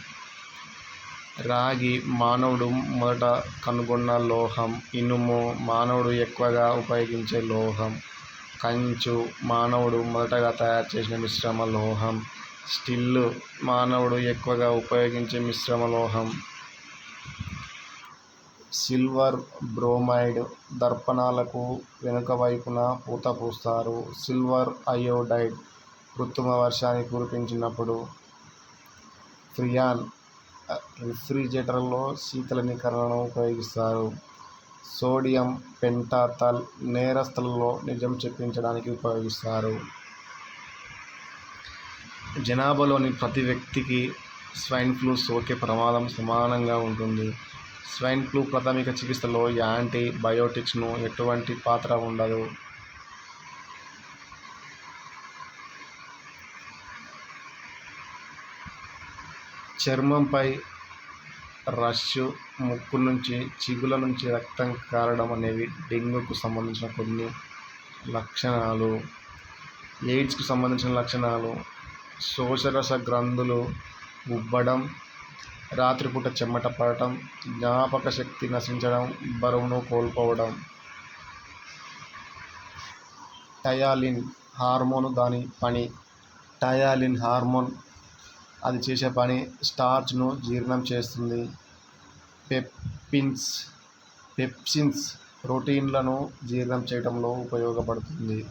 రాగి మానవుడు మొదట కనుగొన్న లోహం. ఇనుము మానవుడు ఎక్కువగా ఉపయోగించే లోహం. కంచు మానవుడు మొదటగా తయారు చేసిన మిశ్రమ లోహం. స్టీల్ మానవుడు ఎక్కువగా ఉపయోగించే మిశ్రమ లోహం. సిల్వర్ బ్రోమైడ్ దర్పణాలకు వెనుక వైపున పూత పూస్తారు. సిల్వర్ అయోడైడ్ కృత్రిమ వర్షాన్ని కురిపించినప్పుడు. ఫ్రియాన్ రిఫ్రిజిరేటర్లో శీతలీకరణను ఉపయోగిస్తారు. సోడియం పెంటాథాల్ నేరస్థులలో నిజం చెప్పించడానికి ఉపయోగిస్తారు. జనాభాలోని ప్రతి వ్యక్తికి స్వైన్ ఫ్లూ సోకే ప్రమాదం సమానంగా ఉంటుంది. స్వైన్ ఫ్లూ ప్రాథమిక చికిత్సలో యాంటీ బయోటిక్స్కు ఎటువంటి పాత్ర ఉండదు. చర్మంపై రష్, ముక్కు నుంచి, చిగుళ్ళ నుంచి రక్తం కారడం అనేవి డెంగ్యూకు సంబంధించిన కొన్ని లక్షణాలు. ఎయిడ్స్కు సంబంధించిన లక్షణాలు శోషరస గ్రంథులు ఉబ్బడం, రాత్రిపూట చెమట పడటం, జ్ఞాపక శక్తి నశించడం, బరువును కోల్పోవడం. టయాలిన్ హార్మోన్ దాని పని. టయాలిన్ హార్మోన్ అది చేసే పని స్టార్చ్ను జీర్ణం చేస్తుంది. పెప్సిన్స్ ప్రోటీన్లను జీర్ణం చేయడంలో ఉపయోగపడుతుంది.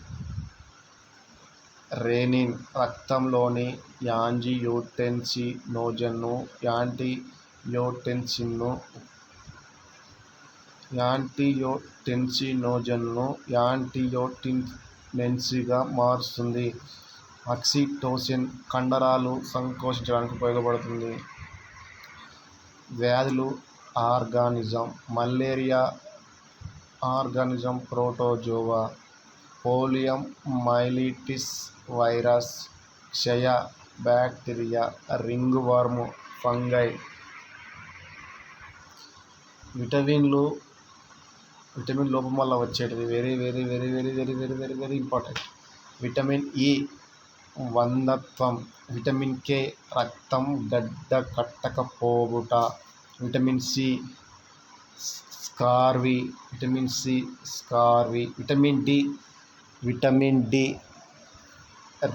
రెనిన్ రక్తంలోని యాంజియోటెన్సినోజన్ను యాంజియోటెన్సిన్గా మారుస్తుంది. ఆక్సిటోసిన్ కండరాలు సంకోచించడానికి ఉపయోగపడుతుంది. వ్యాధులు organism. Malaria organism protozoa. Poliomyelitis virus. క్షయ bacteria. Ringworm fungi. Vitamin లోపం వల్ల వచ్చేటివి very very very very very very very very important. Vitamin E వంధత్వం. విటమిన్ కే రక్తం గడ్డ కట్టకపోవుట. Vitamin C scurvy. Vitamin D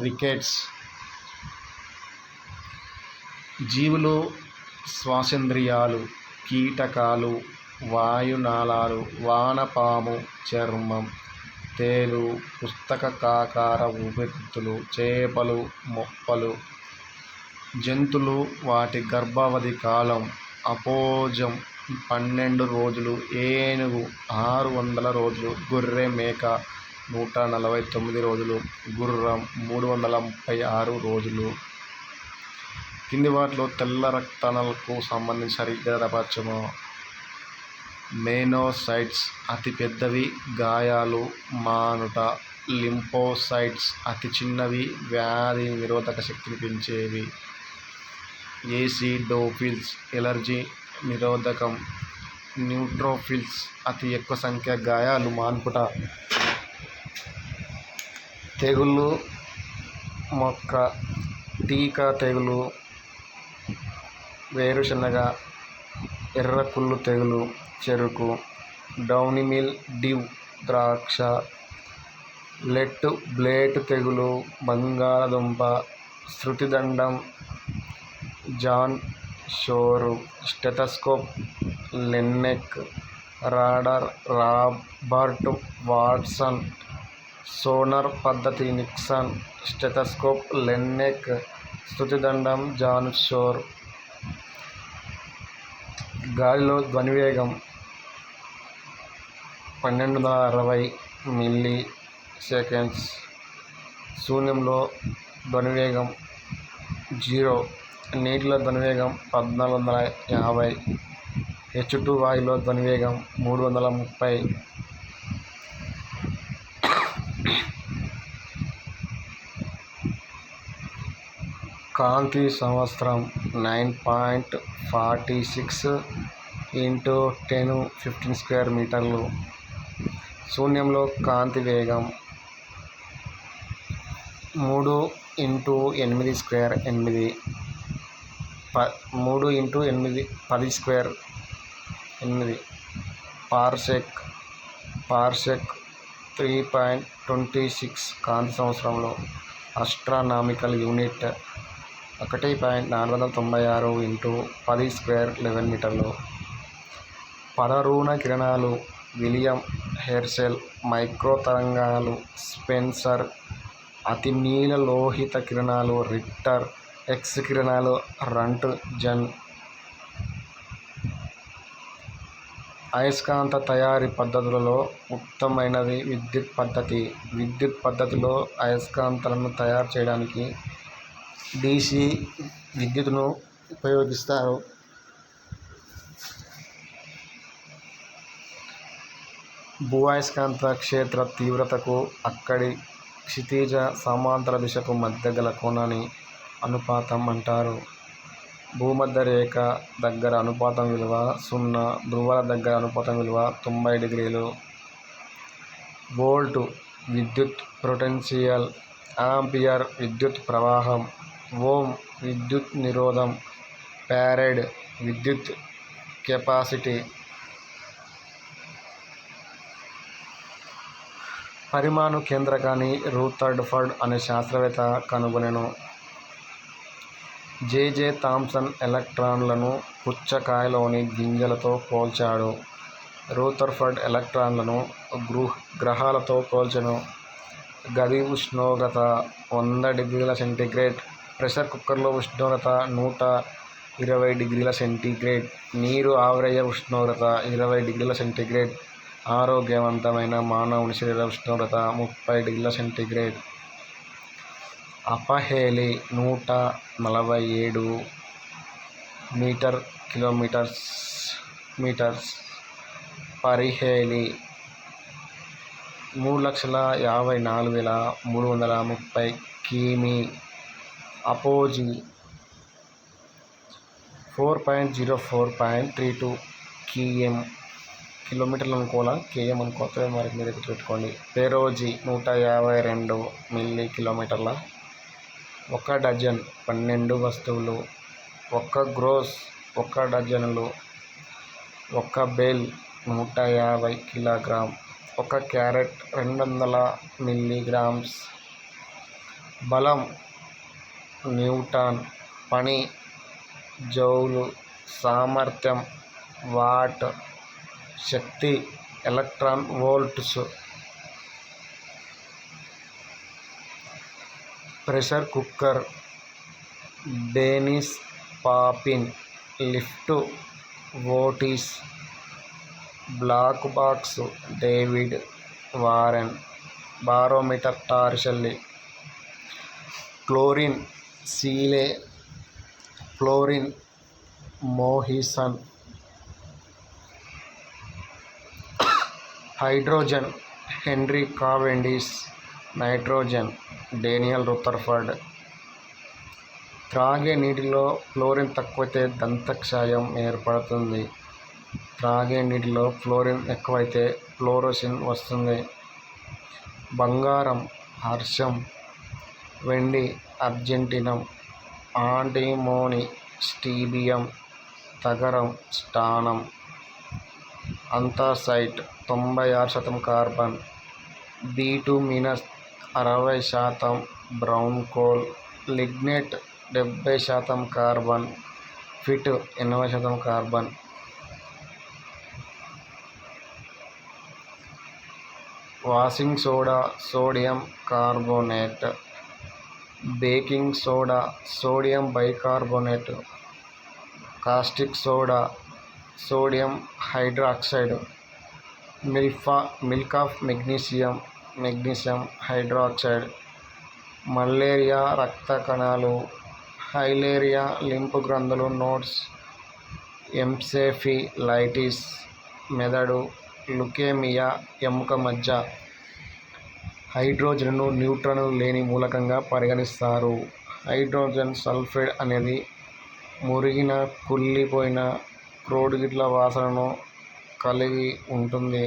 rickets. జీవులు శ్వాసేంద్రియాలు, కీటకాలు, వాయునాళాలు, వానపాము చర్మం, తేలు, పుస్తకాకార ఊపిరితిత్తులు, చేపలు, మొప్పలు. జంతువులు వాటి గర్భావధి కాలం. అపోజం 12 రోజులు, ఏనుగు 600 రోజులు, గొర్రె మేక 149 రోజులు, గుర్రం 336 రోజులు. కింది వాటిలో తెల్ల రక్తకణాలకు సంబంధించి సరిగ్గా జతపరచుము. మోనోసైట్స్ అతి పెద్దవి, గాయాలు మానుట. లింఫోసైట్స్ అతి చిన్నవి, వ్యాధి నిరోధక శక్తిని పెంచేవి. ఏసిడోఫిల్స్ ఎలర్జీ నిరోధకం. న్యూట్రోఫిల్స్ అతి ఎక్కువ సంఖ్య గాయాలు మాన్పుట, తెగుళ్ళు, మొక్క టీకా తెగులు, వేరుశనగ, ఎర్రకుళ్ళు తెగులు, చెరుకు, downy mildew, late blight తెగులు, బంగాళదుంప, శృతిదండం, John Shore, stethoscope, Laennec, radar, Robert Watson, sonar పద్ధతి, నిక్సన్, స్టెథోస్కోప్, లెన్నెక్, శృతిదండం, జాన్ షోర్. గాలిలో ధ్వనివేగం 1260 మిల్లీ సెకండ్స్. శూన్యంలో ధ్వనివేగం 0. నీటిలో ధ్వనివేగం 1450. H2 వాయువులో ధ్వనివేగం 330. కాంతి సంవత్సరం 9.46 × 10^15 స్క్వేర్ మీటర్లు. శూన్యంలో కాంతి వేగం 3 × 8 స్క్వేర్ 8 3 × 8 10 స్క్వేర్ 8 పార్సెక్ 3.26 కాంతి సంవత్సరంలో. ఆస్ట్రానామికల్ యూనిట్ 1.496 × 10 స్క్వేర్ 11 మీటర్లు. పరవూన కిరణాలు విలియం హెర్షెల్. మైక్రో తరంగాలు స్పెన్సర్. అతి నీలలోహిత కిరణాలు రిక్టర్. ఎక్స్ కిరణాలు రొంట్గెన్. అయస్కాంత తయారీ పద్ధతులలో ఉత్తమమైనది విద్యుత్ పద్ధతి. విద్యుత్ పద్ధతిలో అయస్కాంతాలను తయారు చేయడానికి DC విద్యుత్తును ఉపయోగిస్తారు. భూఅయస్కాంత క్షేత్ర తీవ్రతకు అక్కడి క్షితిజ సమాంతర దిశకు మధ్య గల కోణాన్ని అనుపాతం అంటారు. భూమధ్య రేఖ దగ్గర అనుపాతం విలువ 0. ధ్రువాల దగ్గర అనుపాతం విలువ 90 డిగ్రీలు. వోల్ట్ విద్యుత్ పొటెన్షియల్. ఆంపియర్ విద్యుత్ ప్రవాహం. ఓం విద్యుత్ నిరోధం. ఫారడ్ విద్యుత్ కెపాసిటీ. పరమాణు కేంద్రకాన్ని రూథర్ఫర్డ్ అనే శాస్త్రవేత్త కనుగొనెను. J.J. థామ్సన్ ఎలక్ట్రాన్లను పుచ్చకాయలోని గింజలతో పోల్చాడు. రూథర్ఫర్డ్ ఎలక్ట్రాన్లను గ్రహాలతో పోల్చెను. గది ఉష్ణోగ్రత 100 డిగ్రీల సెంటీగ్రేడ్. ప్రెషర్ కుక్కర్లో ఉష్ణోగ్రత 120 డిగ్రీల సెంటీగ్రేడ్. నీరు ఆవిరయ్యే ఉష్ణోగ్రత 20 డిగ్రీల సెంటీగ్రేడ్. ఆరోగ్యవంతమైన మానవుని శరీర ఉష్ణోగ్రత 30 డిగ్రీల సెంటీగ్రేడ్. Aphelion 147 metres. పరిహేలి 3,54,330 కిమీ. Apogee 4.04.32 km. కిలోమీటర్లు అనుకోవాలా, km అనుకోవచ్చా మరి మీరు గుర్తుపెట్టుకోండి. పెరోజీ 152 మిల్లీ కిలోమీటర్ల. 1 డజన్ 12 వస్తువులు. 1 గ్రోస్ 1 డజనులు. 1 బెల్ 150 కిలోగ్రామ్. 1 carat 200 milligrams. బలం న్యూటన్. పని జౌలు. సామర్థ్యం వాట్. శక్తి electron volts. Pressure cooker Denis Papin. Lift Otis. Black box David Warren. Barometer Torricelli. Chlorine Scheele. Fluorine Moissan. Hydrogen Henry Cavendish. Nitrogen Daniel Rutherford. త్రాగే నీటిలో chlorine తక్కువైతే దంతక్షయం ఏర్పడుతుంది. త్రాగే నీటిలో fluorine ఎక్కువైతే ఫ్లోరోసిన్ వస్తుంది. బంగారం హర్షం, వెండి అర్జెంటినం, ఆంటిమోని స్ట్రోబియం, తగరం stannum, anthracite 96% carbon, bituminous 60%, brown coal, lignite 70% carbon, peat 80% carbon. Washing soda sodium carbonate, baking soda sodium bicarbonate, caustic soda sodium hydroxide, milk of magnesium hydroxide. Malaria రక్త కణాలు, filaria lymph గ్రంథులు nodes, encephalitis మెదడు, leukaemia ఎముక మజ్జ. హైడ్రోజన్ను న్యూట్రాన్లు లేని మూలకంగా పరిగణిస్తారు. Hydrogen sulphide అనేది మురిగిన కుళ్ళిపోయిన క్రూడ్గిట్ల వాసనను కలిగి ఉంటుంది.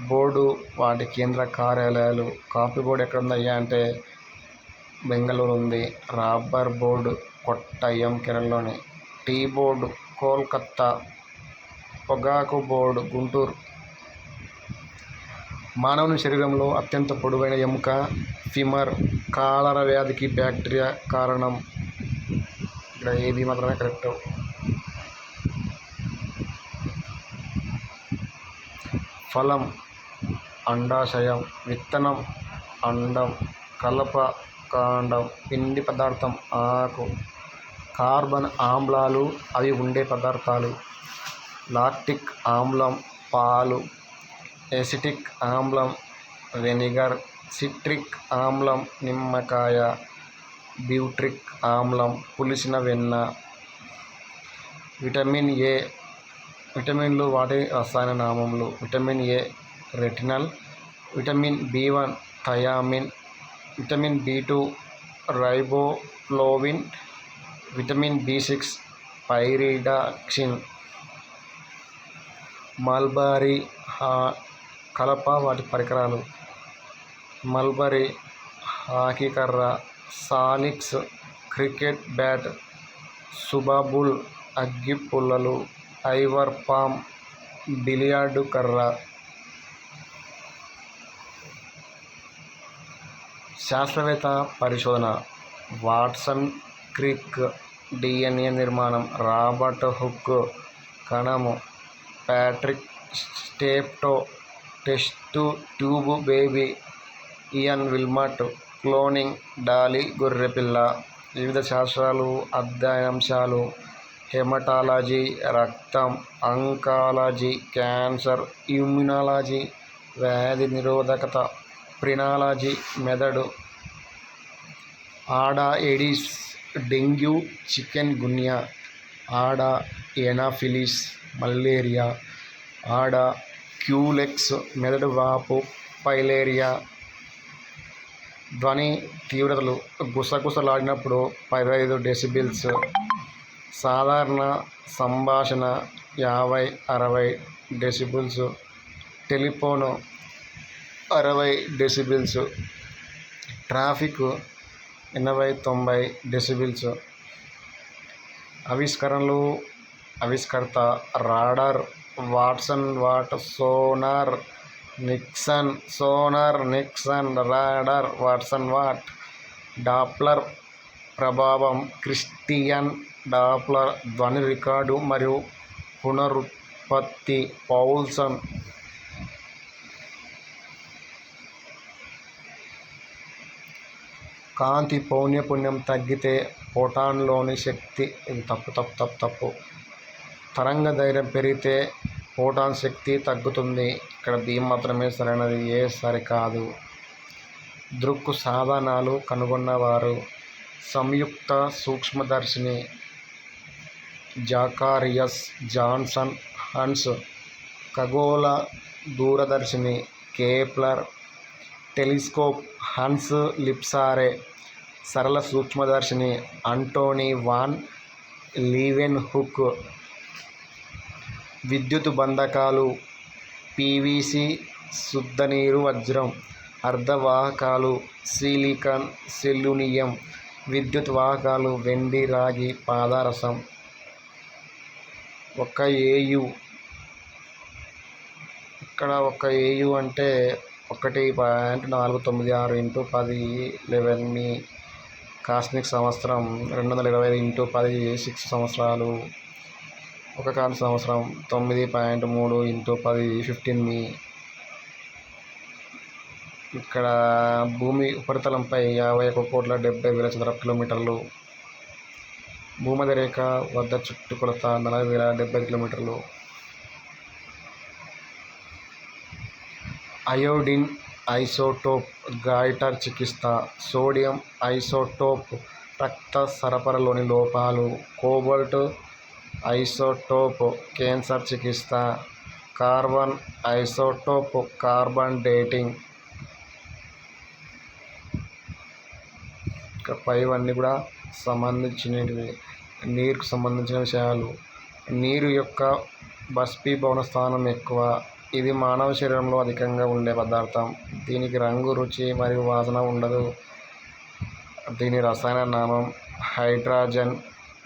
బోర్డు వాటి కేంద్ర కార్యాలయాలు. కాఫీ బోర్డు ఎక్కడుందయ్యా అంటే బెంగళూరు ఉంది. రబ్బర్ బోర్డు కొట్టయం కేరళలోని. Tea board Kolkata. పొగాకు బోర్డు గుంటూరు. మానవుని శరీరంలో అత్యంత పొడవైన ఎముక ఫీమర్. కాలరా వ్యాధికి బ్యాక్టీరియా కారణం. ఇక్కడ ఏది మాత్రమే కరెక్ట్. ఫలం అండాశయం, విత్తనం అండం, కలప కాండం, పిండి పదార్థం ఆకు. కార్బన్ ఆమ్లాలు అవి ఉండే పదార్థాలు. లాక్టిక్ ఆమ్లం పాలు, ఎసిటిక్ ఆమ్లం వెనిగర్, సిట్రిక్ ఆమ్లం నిమ్మకాయ, బ్యూట్రిక్ ఆమ్లం పులిసిన వెన్న. Vitamin A. విటమిన్లు వాటి రసాయన నామములు. Vitamin A retinal, vitamin B one thiamine, vitamin B two riboflavin, vitamin బి6 పైరిడాక్సిన్. మల్బరీ కలప వాటి పరికరాలు. మల్బరీ హాకీ కర్ర, సాలిక్స్ క్రికెట్ బ్యాట్, సుబాబుల్ అగ్గి పుల్లలు, ఐవర్ పామ్ బిలియార్డు కర్ర. శాస్త్రవేత్త పరిశోధన. వాట్సన్ క్రిక్ డిఎన్ఏ నిర్మాణం. రాబర్ట్ హుక్ కణము. Patrick Steptoe test tube baby. Ian Wilmut cloning. Dolly గొర్రెపిల్ల. వివిధ శాస్త్రాలు అధ్యయనాంశాలు. హెమటాలజీ రక్తం, అంకాలజీ క్యాన్సర్, ఇమ్యునాలజీ వ్యాధి నిరోధకత, ప్రినాలజీ మెదడు. ఆడా ఎడిస్ డెంగ్యూ, చికెన్ గున్యా. ఆడా ఎనాఫిలిస్ మలేరియా. ఆడా క్యూలెక్స్ మెదడు వాపు ఫైలేరియా. ధ్వని తీవ్రతలు. గుసగుసలాడినప్పుడు 15 డెసిబెల్స్. సాధారణ సంభాషణ 50-60 decibels. Telephone 60 decibels. Traffic 80-90 decibels. ఆవిష్కరణలు. ఆవిష్కర్త radar, Watson what, sonar Nixon, radar, Watson what. Doppler ప్రభావం. క్రిస్టియన్ డాప్లర్ ధ్వని రికార్డు మరియు పునరుత్పత్తి. పౌల్సన్. కాంతి పౌనఃపున్యం తగ్గితే ఫోటాన్లోని శక్తి. ఇది తప్పు. తరంగ ధైర్ఘ్యం పెరిగితే ఫోటాన్ శక్తి తగ్గుతుంది. ఇక్కడ బి మాత్రమే సరైనది, ఏ సరికాదు. దృక్కు సాధనాలు కనుగొన్నవారు. సంయుక్త సూక్ష్మదర్శిని జాకారియస్ జాన్సన్ హన్స్. ఖగోళ దూరదర్శిని కెప్లర్. Telescope Hans Lippershey. సరళ సూక్ష్మదర్శిని అంటోనీ వాన్ లీవెన్హుక్. విద్యుత్ బంధకాలు పీవీసీ, శుద్ధనీరు వజ్రం. అర్ధవాహకాలు సిలికాన్, సెలూనియం. విద్యుత్ వాహకాలు వెండి, రాగి, పాదరసం. ఒక ఏయు ఇక్కడ ఒక ఏయు అంటే 1.496 × 10^11 మీ కాస్మిక్ సంవత్సరం. 225 × 10 6 సంవత్సరాలు. ఒక కాంతి సంవత్సరం 9.3 × 10 15 మీ. ఇక్కడ భూమి ఉపరితలంపై 51,70,000 చదరపు కిలోమీటర్లు. భూమధ్య రేఖ వద్ద చుట్టుకొలత 40,075 కిలోమీటర్లు. అయోడిన్ ఐసోటోప్ గాయిటర్ చికిత్స. సోడియం ఐసోటోప్ రక్త సరఫరాలోని లోపాలు. కోబాల్ట్ ఐసోటోప్ క్యాన్సర్ చికిత్స. Carbon isotope carbon dating. ఇక పైవన్నీ కూడా సంబంధించినవి, నీరుకు సంబంధించిన విషయాలు. నీరు యొక్క బాష్పీభవన స్థానం ఎక్కువ. ఇది మానవ శరీరంలో అధికంగా ఉండే పదార్థం. దీనికి రంగు, రుచి మరియు వాసన ఉండదు. దీని రసాయన నామం హైడ్రోజన్.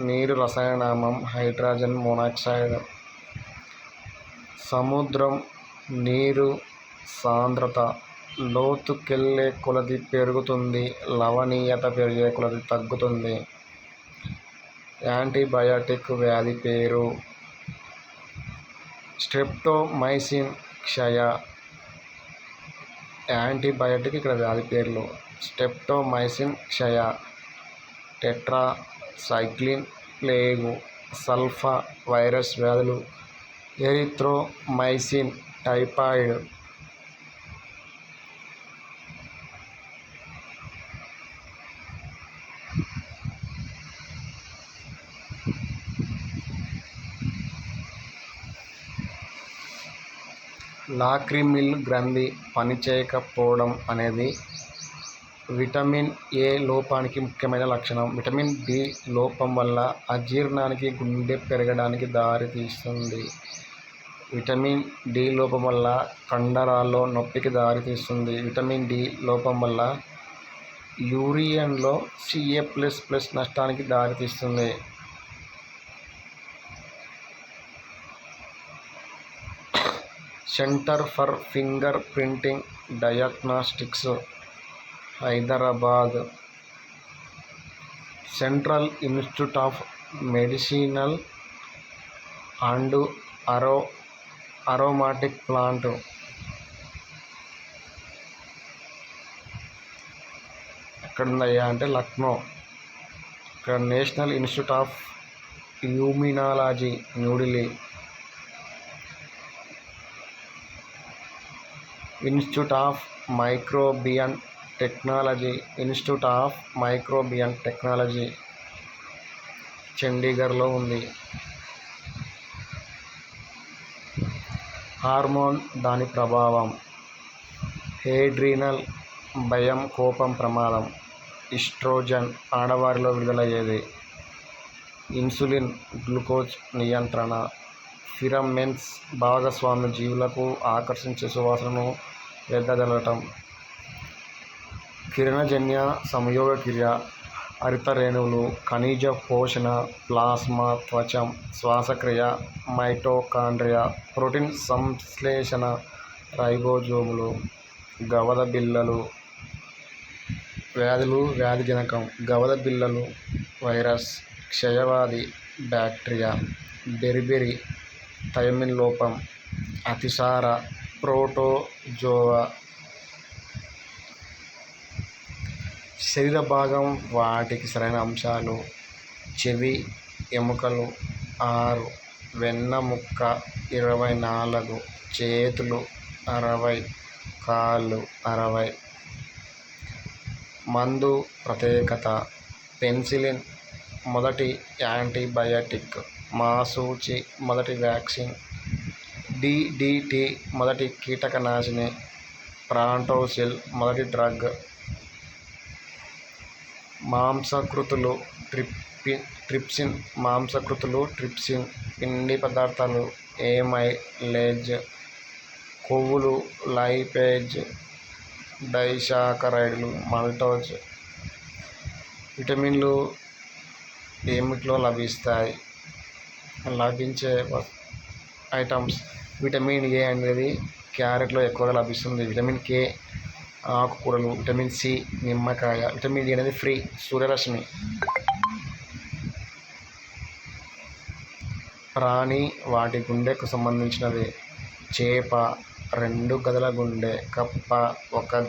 నీరు రసాయన నామం హైడ్రోజన్ మోనాక్సైడ్. సముద్రం నీరు సాంద్రత లోతుకెళ్ళే కొలది పెరుగుతుంది, లవణీయత పెరిగే కొలది తగ్గుతుంది. యాంటీబయాటిక్ వ్యాధి పేరు స్ట్రెప్టోమైసిన్. క్షయ. యాంటీబయాటిక్ ఇక్కడ వ్యాధి పేర్లు. స్ట్రెప్టోమైసిన్ క్షయ. Tetracycline plague. సల్ఫా వైరస్ వ్యాధులు. Erythromycin typhoid. లాక్రిమిల్ గ్రంథి పనిచేయకపోవడం అనేది విటమిన్ ఏ లోపానికి ముఖ్యమైన లక్షణం. విటమిన్ డి లోపం వల్ల అజీర్ణానికి, గుండె పెరగడానికి దారితీస్తుంది. విటమిన్ డి లోపం వల్ల కండరాల్లో నొప్పికి దారితీస్తుంది. విటమిన్ డి లోపం వల్ల యూరిన్లో Ca++ నష్టానికి దారితీస్తుంది. Centre for finger printing diagnostics, Hyderabad. Central institute of medicinal and aromatic plant. ఎక్కడుందయ్యా అంటే లక్నో. ఇక్కడ national institute of immunology, New Delhi. Institute of microbial technology, institute of microbial technology చండీగఢ్లో ఉంది. హార్మోన్ దాని ప్రభావం. ఎడ్రినల్ భయం, కోపం, ప్రమాదం. ఈస్ట్రోజన్ ఆడవారిలో విడుదలయ్యేది. ఇన్సులిన్ గ్లూకోజ్ నియంత్రణ. ఫిరమెన్స్ భాగస్వామ్య జీవులకు ఆకర్షించే సువాసనను వెదజల్లటం. కిరణజన్య సంయోగక్రియ. హరిత రేణువులు, ఖనిజ పోషణ, ప్లాస్మా, త్వచం, శ్వాసక్రియ, మైటోకాండ్రియా, ప్రోటీన్ సంశ్లేషణ, రైబోజోములు. గవద బిళ్ళలు. వ్యాధులు, వ్యాధిజనకం. గవద బిళ్ళలు వైరస్. క్షయవ్యాధి బ్యాక్టీరియా. బెరిబెరి థైమిన్ లోపం. అతిసార ప్రోటోజోవా. శరీర భాగం వాటికి సరైన అంశాలు. చెవి, ఎముకలు 6, వెన్నెముక్క 24, చేతులు 60, కాళ్ళు 60. మందు ప్రత్యేకత. పెన్సిలిన్ మొదటి యాంటీబయాటిక్. మాసూచి మొదటి వ్యాక్సిన్. DDT మొదటి కీటకనాశిని. ప్రాంటోసిల్ మొదటి డ్రగ్. మాంసకృతులు ట్రిప్సిన్. మాంసకృతులు ట్రిప్సిన్. పిండి పదార్థాలు ఏమైలేజ్, కొవ్వులు, లైపేజ్, డైసాకరైడ్లు, మాల్టోజ్. విటమిన్లు ఏమిట్లో లభించే ఐటమ్స్. విటమిన్ ఏ అనేది క్యారెట్లో ఎక్కువగా లభిస్తుంది. విటమిన్ కే ఆకుకూరలు. విటమిన్ సి నిమ్మకాయ. విటమిన్ డి అనేది ఫ్రీ సూర్యరశ్మి. ప్రాణి వాటి గుండెకు సంబంధించినది. చేప 2 గదుల గుండె. కప్ప 1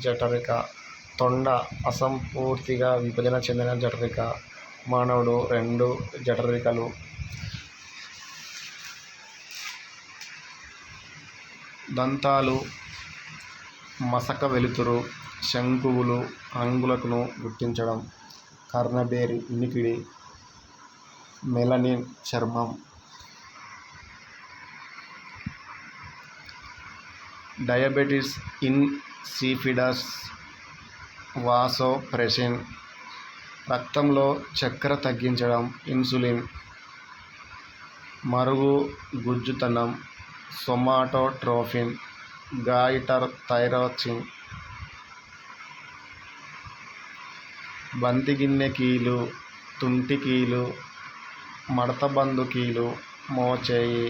జఠరిక. తొండ అసంపూర్తిగా విభజన చెందిన జఠరిక. మానవుడు 2 జఠరికలు. దంతాలు మసక వెలుతురు, శంకువులు, రంగులను గుర్తించడం. కర్ణబేరి వినికిడి. మెలనిన్ చర్మం. Diabetes insipidus, vasopressin. రక్తంలో చక్కెర తగ్గించడం. ఇన్సులిన్. మరుగుజ్జుతనం. Somatotropin, goitre thyroxine. బంతిగిన్నె కీలు, తుంటి కీలు, మడతబందు కీలు, మోచేయి.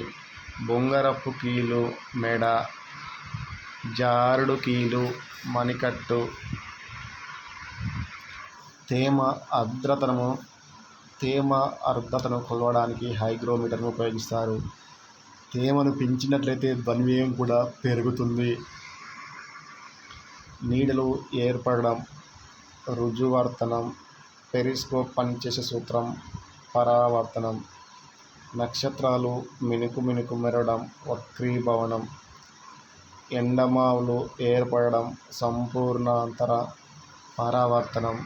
బొంగరపు కీలు, మెడ. జారుడు కీలు, మణికట్టు. తేమ ఆర్ద్రతను కొలవడానికి హైగ్రోమీటర్ను ఉపయోగిస్తారు. తేమను పెంచినట్లయితే ధ్వని వేగం కూడా పెరుగుతుంది. నీడలు ఏర్పడడం. రుజువర్తనం. పెరిస్కోప్ పనిచేసే సూత్రం. పరావర్తనం. నక్షత్రాలు మినుకు మెరవడం. వక్రీభవనం. ఎండమావులు ఏర్పడడం. సంపూర్ణాంతర పరావర్తనం.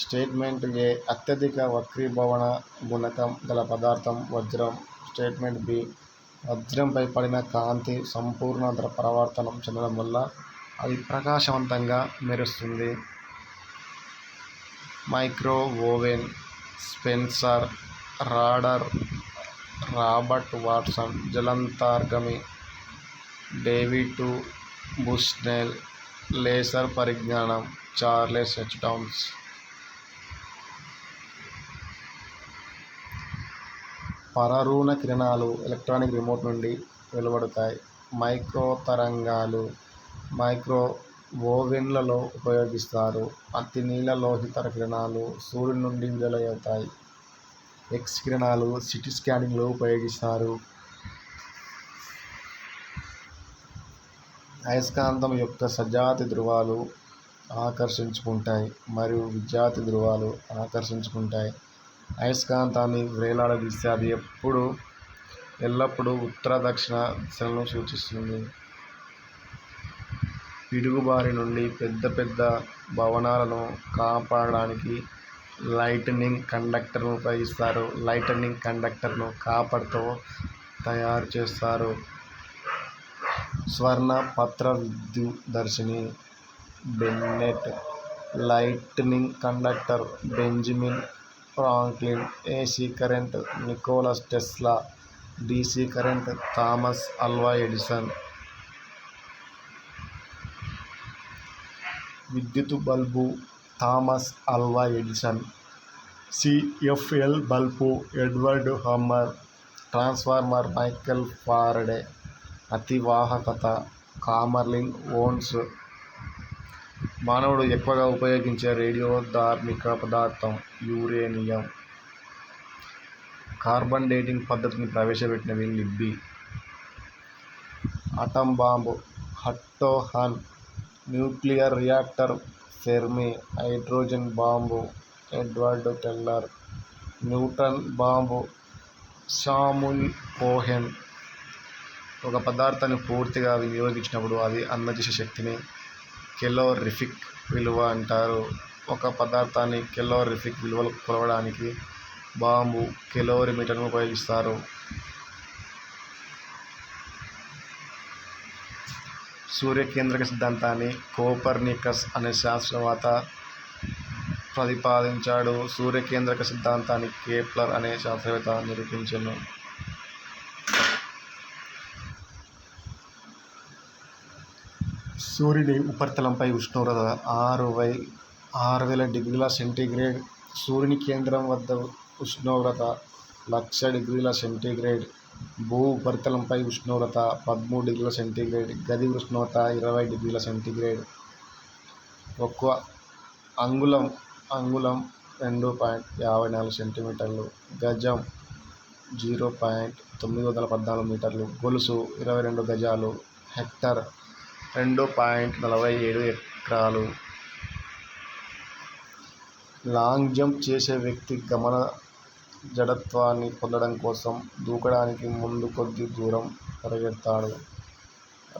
స్టేట్మెంట్ ఏ అత్యధిక వక్రీభవన గుణకం గల పదార్థం వజ్రం. స్టేట్మెంట్ బి వజ్రంపై పడిన కాంతి సంపూర్ణాంతర పరావర్తనం చెందడం వల్ల అది ప్రకాశవంతంగా మెరుస్తుంది. Micro oven. Spencer, radar, Robert Watson. జలాంతర్గామి. David Bushnell. లేసర్ పరిజ్ఞానం. Charles H. డౌన్స్. పరారుణ కిరణాలు ఎలక్ట్రానిక్ రిమోట్ నుండి వెలువడతాయి. మైక్రోతరంగాలు మైక్రోఓవెన్లలో ఉపయోగిస్తారు. అతినీలలోహిత కిరణాలు సూర్యుని నుండి విడుదలవుతాయి. ఎక్స్ కిరణాలు సిటీ స్కానింగ్లో ఉపయోగిస్తారు. అయస్కాంతం యొక్క సజాతి ధ్రువాలు ఆకర్షించుకుంటాయి మరియు విజాతి ధ్రువాలు ఆకర్షించుకుంటాయి. అయస్కాంతాన్ని వేలాడదీస్తే అది ఎల్లప్పుడూ ఉత్తర దక్షిణ దిశలను సూచిస్తుంది. పిడుగుబారి నుండి పెద్ద భవనాలను కాపాడడానికి లైటనింగ్ కండక్టర్ను ఉపయోగిస్తారు. లైటనింగ్ కండక్టర్ను కాపర్తో తయారు చేస్తారు. స్వర్ణ పత్రవిద్యుదర్శిని Bennett. Lightning conductor Benjamin Franklin. AC current Nicholas Tesla. DC current Thomas Alva Edison. విద్యుత్ bulb Thomas Alva Edison. CFL bulb Edward Hammer. Transformer Michael Faraday. అతివాహకత కామర్లిన్ ఓన్స్. మానవుడు ఎక్కువగా ఉపయోగించే రేడియోధార్మిక పదార్థం యురేనియం. కార్బన్ డేటింగ్ పద్ధతిని ప్రవేశపెట్టినది Libby. Atom bomb Otto Hahn. Nuclear reactor Fermi. Hydrogen bomb Edward Teller. Neutron bomb Samuel Cohen. ఒక పదార్థాన్ని పూర్తిగా వినియోగించినప్పుడు అది అందజేసే శక్తిని కెలోరిఫిక్ విలువ అంటారు. ఒక పదార్థాన్ని కెలోరిఫిక్ విలువలు కొలవడానికి బాంబు కెలోరీమీటర్ను ఉపయోగిస్తారు. సూర్యకేంద్రక సిద్ధాంతాన్ని కోపర్నికస్ అనే శాస్త్రవేత్త ప్రతిపాదించాడు. సూర్యకేంద్రక సిద్ధాంతాన్ని కెప్లర్ అనే శాస్త్రవేత్త నిరూపించెను. సూర్యుని ఉపరితలంపై ఉష్ణోగ్రత 6,000 డిగ్రీల సెంటీగ్రేడ్. సూర్యుని కేంద్రం వద్ద ఉష్ణోగ్రత 1,00,000 డిగ్రీల సెంటీగ్రేడ్. భూ ఉపరితలంపై ఉష్ణోగ్రత 13 డిగ్రీల సెంటీగ్రేడ్. గది ఉష్ణోగ్రత 20 డిగ్రీల సెంటీగ్రేడ్. ఒక్కో అంగుళం 2.54 సెంటీమీటర్లు. గజం 0.914 మీటర్లు. గొలుసు 22 గజాలు. హెక్టర్ 2.47 ఎకరాలు. లాంగ్ జంప్ చేసే వ్యక్తి గమన జడత్వాన్ని పొందడం కోసం దూకడానికి ముందు కొద్ది దూరం పరిగెడతాడు.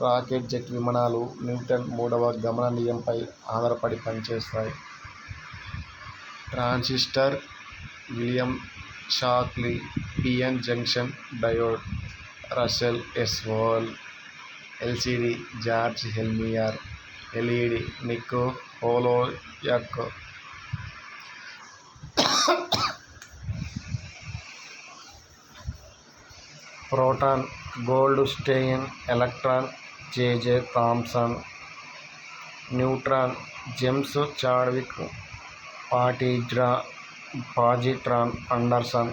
రాకెట్ జెట్ విమానాలు న్యూటన్ 3వ గమన నియమంపై ఆధారపడి పనిచేస్తాయి. Transistor William Shockley. PN junction diode Russell S. Ohl. LCD George Heilmeier. LED Nick Holonyak. Proton Goldstein. Electron JJ Thomson. Neutron James Chadwick. Positron Anderson.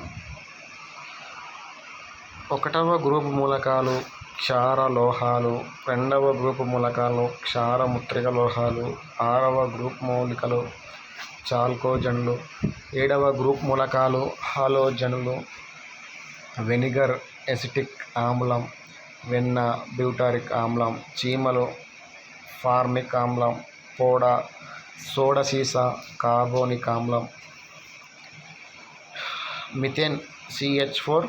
1వ గ్రూపు మూలకాలు క్షార లోహాలు. 2వ గ్రూపు మూలకాలు క్షార ముత్రిక లోహాలు. 6వ గ్రూప్ మూలికలు చాల్కోజన్లు. 7వ గ్రూప్ మూలకాలు హాలోజనులు. వెనిగర్ ఎసిటిక్ ఆమ్లం. వెన్న బ్యూటారిక్ ఆమ్లం. చీమలు ఫార్మిక్ ఆమ్లం. సోడా సీసా కార్బోనిక్ ఆమ్లం. Methane CH4.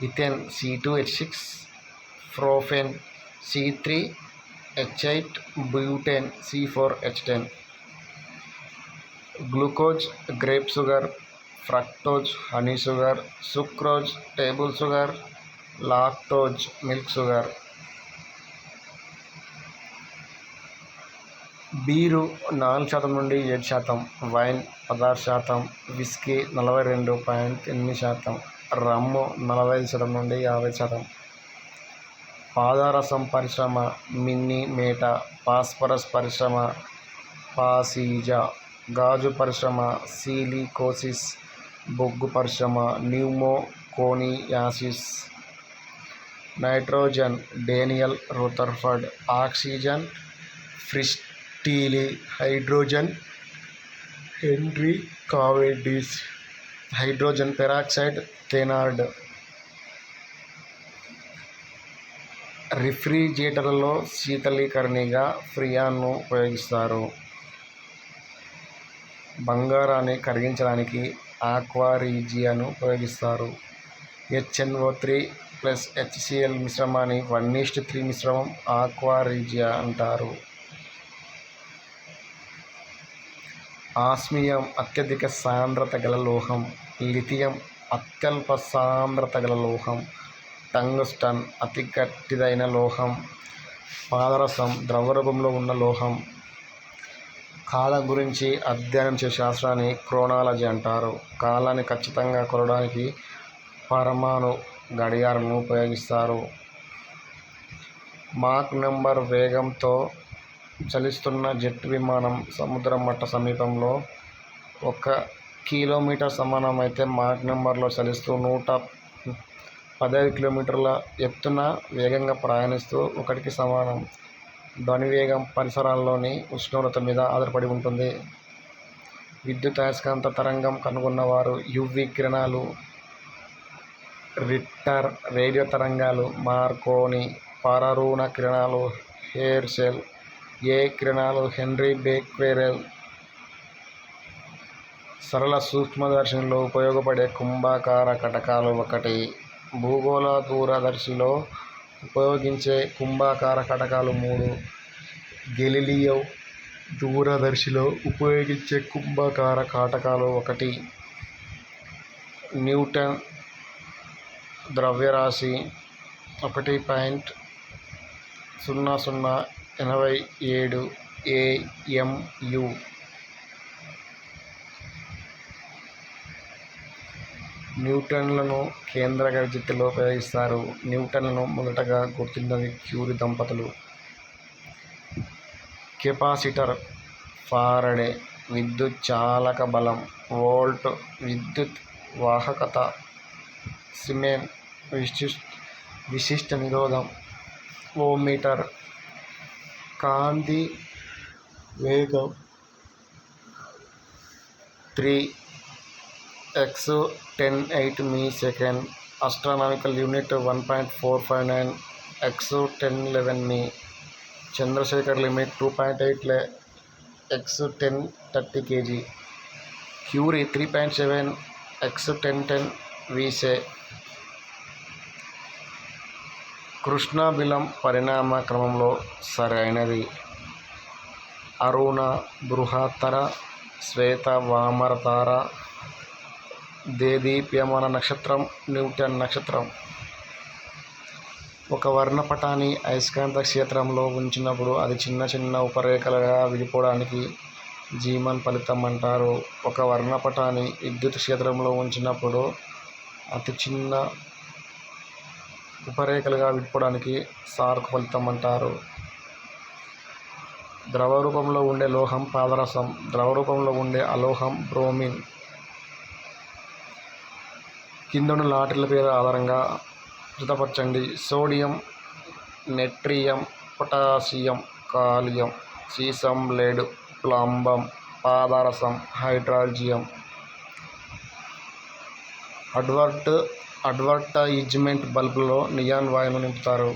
ఇథేన్ C2H6. Propane C3H8. Butane C4H10. Glucose grape sugar. Fructose honey sugar. Sucrose table sugar. Lactose milk sugar. Beer 4% నుండి 7%. వైన్ 16%. విస్కీ 42.8%. రమ్ము 45% నుండి 50%. పాదరసం పరిశ్రమ మిన్నీ మేటా. ఫాస్ఫరస్ పరిశ్రమ పాసిజా. గాజు పరిశ్రమ సిలికోసిస్. బొగ్గు పరిశ్రమ pneumoconiosis. Nitrogen Daniel Rutherford. Oxygen Priestley. Hydrogen Henry Cavendish. Hydrogen peroxide Thenard. రిఫ్రిజిరేటర్లలో శీతలీకరణిగా ఫ్రియాన్ను ఉపయోగిస్తారు. బంగారాన్ని కరిగించడానికి ఆక్వారీజియాను ఉపయోగిస్తారు. HNO3+HCl మిశ్రమాన్ని 1:3 మిశ్రమం ఆక్వారీజియా అంటారు. ఆస్మియం అత్యధిక సాంద్రత గల లోహం. లిథియం అత్యల్ప సాంద్రత గల లోహం. టంగ్స్టన్ అతి గట్టిదైన లోహం. పాదరసం ద్రవరూపంలో ఉన్న లోహం. కాలం గురించి అధ్యయనం చేసే శాస్త్రాన్ని క్రోనాలజీ అంటారు. కాలాన్ని ఖచ్చితంగా కొలవడానికి పరమాణు గడియారాలను ఉపయోగిస్తారు. మాక్ నంబర్ వేగంతో చలిస్తున్న జెట్ విమానం సముద్ర మట్ట సమీపంలో 1 కిలోమీటర్ సమానమైతే మాక్ నంబర్లో చలిస్తూ 115 కిలోమీటర్ల ఎత్తున వేగంగా ప్రయాణిస్తూ 1కి సమానం. ధ్వని వేగం పరిసరాల్లోని ఉష్ణోగ్రత మీద ఆధారపడి ఉంటుంది. విద్యుదయస్కాంత తరంగం కనుగొన్నవారు యువి కిరణాలు రిట్టర్. రేడియో తరంగాలు మార్కోని. పరారుణ కిరణాలు హెర్షెల్. ఏ కిరణాలు హెన్రీ బెక్వెరెల్. సరళ సూక్ష్మదర్శినిలో ఉపయోగపడే కుంభాకార కటకాలు 1. భూగోళ దూరదర్శిలో ఉపయోగించే కుంభాకార కటకాలు 3. గెలీలియో దూరదర్శిలో ఉపయోగించే కుంభాకార కటకాలు 1. న్యూటన్ ద్రవ్యరాశి 1.0087 AMU. న్యూటన్లను కేంద్ర విద్యుత్తులో ఉపయోగిస్తారు. న్యూటన్లను మొదటగా గుర్తించినది క్యూరీ దంపతులు. కెపాసిటర్, ఫారడే విద్యుత్ చాలక బలం, వోల్ట్ విద్యుత్ వాహకత, సిమెన్ విశిష్ట నిరోధం, ఓంమీటర్ కాంతి వేగం 3x10⁸ మీ/సెకండ్, ఆస్ట్రానమికల్ యూనిట్ 1.459 x1011 మీ, Chandrasekhar limit 2.8 x1030 kg, curie 3.7 x1010 వీసే. కృష్ణబిలం పరిణామ క్రమంలో సరైనది. అరుణ బృహత్తర, శ్వేత వామన తార, దేదీప్యమాన నక్షత్రం, న్యూటన్ నక్షత్రం. ఒక వర్ణపటాన్ని అయస్కాంత క్షేత్రంలో ఉంచినప్పుడు అది చిన్న చిన్న ఉపరేఖలుగా విడిపోవడానికి జీమన్ ఫలితం అంటారు. ఒక వర్ణపటాన్ని విద్యుత్ క్షేత్రంలో ఉంచినప్పుడు అతి చిన్న ఉపరేఖలుగా విడిపోవడానికి సార్క్ ఫలితం అంటారు. ద్రవ రూపంలో ఉండే లోహం పాదరసం, ద్రవ రూపంలో ఉండే అలోహం బ్రోమిన్. కిందున్న లాటిన్ల పేరు ఆధారంగా జతపరచండి. సోడియం, నెట్రియం, పొటాషియం, కాలియం, సీసం, లేడ్, ప్లంబం, పాదరసం, హైడ్రోజియం. అడ్వర్టైజ్మెంట్ బల్బులలో నియాన్ వాయువును నింపుతారు.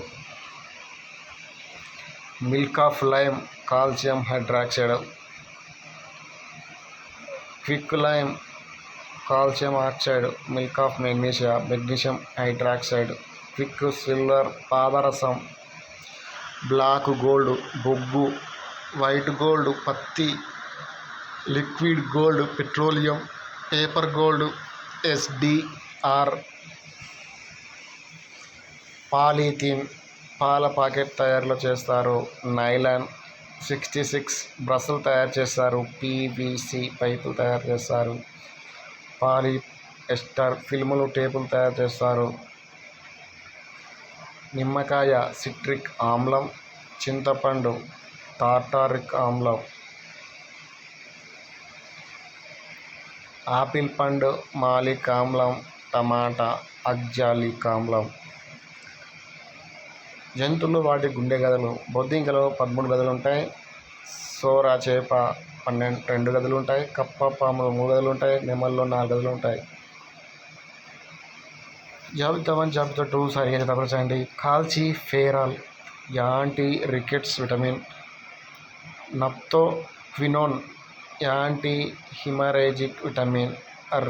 Milk of lime, calcium hydroxide. Quick lime, calcium oxide. Milk of magnesia, magnesium hydroxide. Quick silver, పాదరసం. బ్లాక్ గోల్డ్, బొగ్గు. వైట్ గోల్డ్, పత్తి. Liquid gold, petroleum. Paper gold, SDR. Polythene, పాల packet తయారీలో చేస్తారు. నైలాన్ 66 బ్రష్లు తయారు చేస్తారు. PVC పైపులు తయారు చేస్తారు. పాలిఎస్టర్ ఫిల్ములు, టేపులు తయారు చేస్తారు. నిమ్మకాయ సిట్రిక్ ఆమ్లం, చింతపండు టార్టారిక్ ఆమ్లం. ఆపిల్ పండు మాలిక్ ఆమ్లం, టమాటా ఆక్జాలిక్ ఆమ్లం. జంతువులు వాటి గుండె గదులు. బొద్దింకలో 13 గదులు ఉంటాయి. సోర చేప 2 గదులు ఉంటాయి. కప్ప పాములో 3 గదులు ఉంటాయి. నెమల్లో 4 గదులు ఉంటాయి. జాబితా 1, జాబితా 2 సరిగ్గా జతపరచండి. Calciferol anti rickets vitamin. Naphthoquinone anti haemorrhagic vitamin.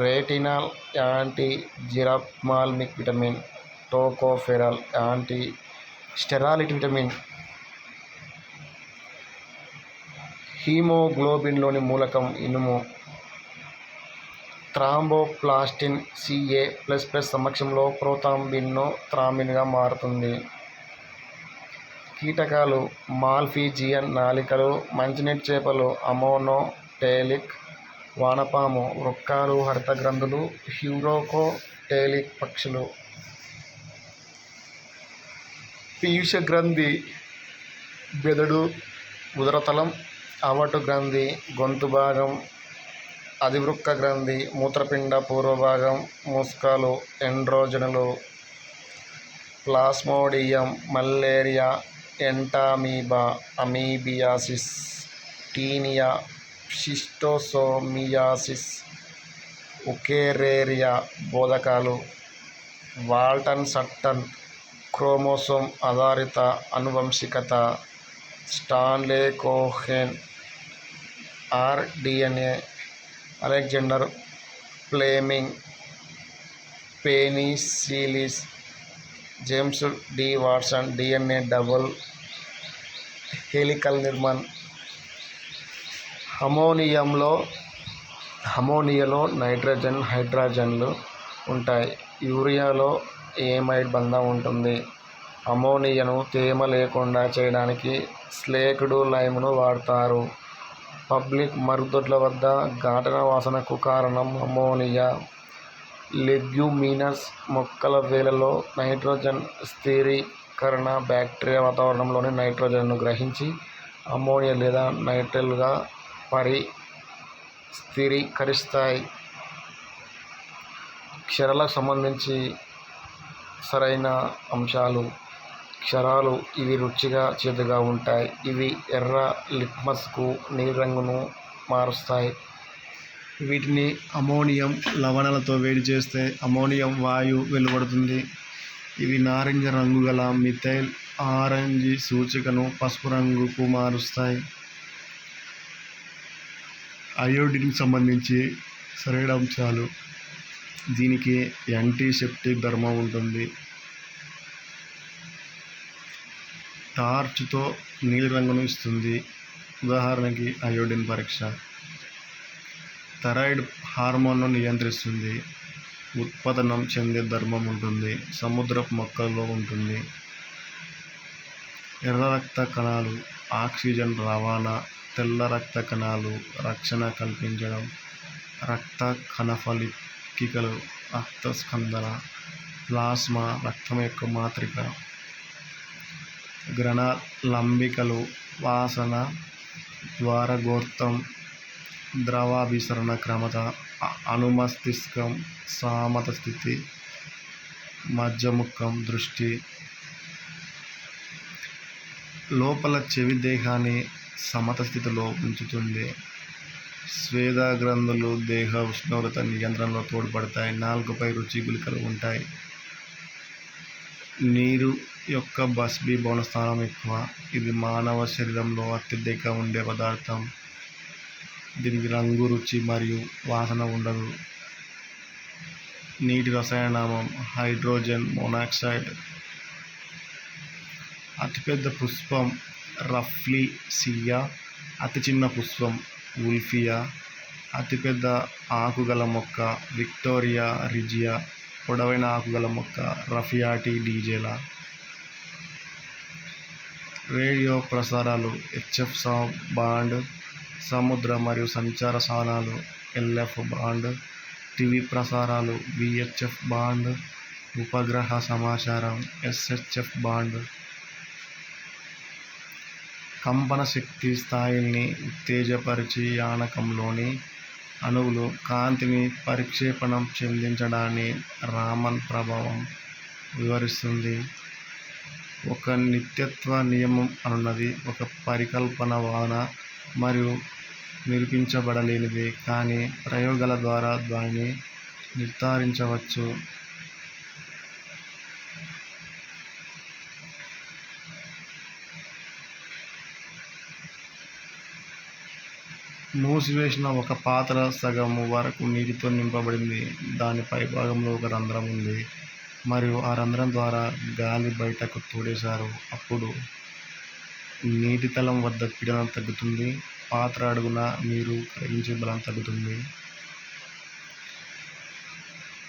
Retinol anti xerophthalmic vitamin. Tocopherol anti sterility vitamin. హీమోగ్లోబిన్లోని మూలకం ఇనుము. థ్రాంబోప్లాస్టిన్ Ca++ సమక్షంలో ప్రోథాంబిన్ను థ్రాంబిన్గా మారుతుంది. కీటకాలు మాల్పీజియన్ నాలికలు, మంచినీటి చేపలు అమోనోటెలిక్, వానపాము, వృక్కాలు, హరితగ్రంథులు, హ్యూరోకోటెలిక్ పక్షులు. పీయూష గ్రంథి బెదడు, ఉదరతలం, అవటు గ్రంథి గొంతు భాగం, అధివృక్క గ్రంథి, మూత్రపిండ పూర్వభాగం, మూస్కాలు, ఎండ్రోజనులు. Plasmodium, malaria, entamoeba, amoebiasis, taenia, schistosomiasis, wuchereria బోధకాలు. వాల్టన్ సట్టన్ క్రోమోసోమ్ ఆధారిత అనువంశికత. Stanley Cohen rDNA. Alexander Fleming penicillin. James D. Watson DNA double helical నిర్మాణం. అమోనియాలో నైట్రోజన్ హైడ్రోజన్లు ఉంటాయి. యూరియాలో ఏమైడ్ బంధం ఉంటుంది. అమోనియాను తేమ లేకుండా చేయడానికి స్లేక్డ్ లైమ్ను వాడతారు. పబ్లిక్ మరుగుదొడ్ల వద్ద ఘాటన వాసనకు కారణం అమోనియా. లెగ్యూమినస్ మొక్కల వేళ్ళలో నైట్రోజన్ స్థిరీకరణ బ్యాక్టీరియా వాతావరణంలోని నైట్రోజన్ను గ్రహించి అమ్మోనియా లేదా నైట్రేట్లుగా స్థిరీకరిస్తాయి. క్షారాలకు సంబంధించి సరైన అంశాలు. క్షారాలు ఇవి రుచిగా, చేదుగా ఉంటాయి. ఇవి ఎర్ర లిట్మస్కు నీలిరంగును మారుస్తాయి. వీటిని అమ్మోనియం లవణాలతో వేడి చేస్తే అమ్మోనియం వాయువు వెలువడుతుంది. ఇవి నారింజ రంగు గల మిథైల్ ఆరెంజ్ సూచికను పసుపు రంగుకు మారుస్తాయి. అయోడిన్కి సంబంధించి సరైన అంశాలు. దీనికి యాంటీసెప్టిక్ ధర్మం ఉంటుంది. టార్చ్తో నీలిరంగును ఇస్తుంది. ఉదాహరణకి అయోడిన్ పరీక్ష. థైరాయిడ్ హార్మోన్ను నియంత్రిస్తుంది. ఉత్పతనం చెందే ధర్మం ఉంటుంది. సముద్రపు మొక్కల్లో ఉంటుంది. ఎర్ర రక్త కణాలు ఆక్సిజన్ రవాణా, తెల్ల రక్త కణాలు రక్షణ కల్పించడం, రక్త కణఫలికలు రక్త స్కందన, ప్లాస్మా రక్తం యొక్క మాత్రిక, గ్రహణలంబికలు వాసన, ద్వారగోత్రం, ద్రవాభిసరణ క్రమత, అనుమస్తిష్కం, సామత స్థితి, మజ్జముఖం, దృష్టి. లోపల చెవి దేహాన్ని సమత స్థితిలో ఉంచుతుంది. స్వేద గ్రంథులు దేహ ఉష్ణోగ్రత నియంత్రణలో తోడ్పడతాయి. నాలుకపై రుచి గుళికలు ఉంటాయి. నీరు యొక్క బాష్పీభవన స్థానం ఎక్కువ. ఇది మానవ శరీరంలో అత్యధికంగా ఉండే పదార్థం. దీనికి రంగు, రుచి మరియు వాసన ఉండదు. నీటి రసాయన నామం హైడ్రోజన్ మోనాక్సైడ్. అతిపెద్ద పుష్పం రఫ్లీసియా, అతి చిన్న పుష్పం ఉల్ఫియా. అతిపెద్ద ఆకుగల మొక్క విక్టోరియా రిజియా. పొడవైన ఆకుగల మొక్క రఫియాటి డీజెలా. రేడియో ప్రసారాలు హెచ్ఎఫ్ బాండ్. సముద్ర మరియు సంచార సాధనాలు ఎల్ఎఫ్ బాండ్. టీవీ ప్రసారాలు విహెచ్ఎఫ్ బాండ్. ఉపగ్రహ సమాచారం ఎస్హెచ్ఎఫ్ బాండ్. కంపన శక్తి స్థాయిల్ని ఉత్తేజపరిచి యానకంలోని అణువులు కాంతిని పరిక్షేపణం చెందించడాన్ని రామన్ ప్రభావం వివరిస్తుంది. ఒక నిత్యత్వ నియమం అనున్నది ఒక పరికల్పన వాదన మరియు నిరూపించబడలేనిది, కానీ ప్రయోగాల ద్వారా దానిని నిర్ధారించవచ్చు. మూసివేసిన ఒక పాత్ర సగం వరకు నీటితో నింపబడింది. దాని పైభాగంలో ఒక రంధ్రం ఉంది మరియు ఆ రంధ్రం ద్వారా గాలి బయటకు తోడేశారు. అప్పుడు నీటి తలం వద్ద పీడనం తగ్గుతుంది. పాత్ర అడుగున నీరు కరిగించే బలం తగ్గుతుంది.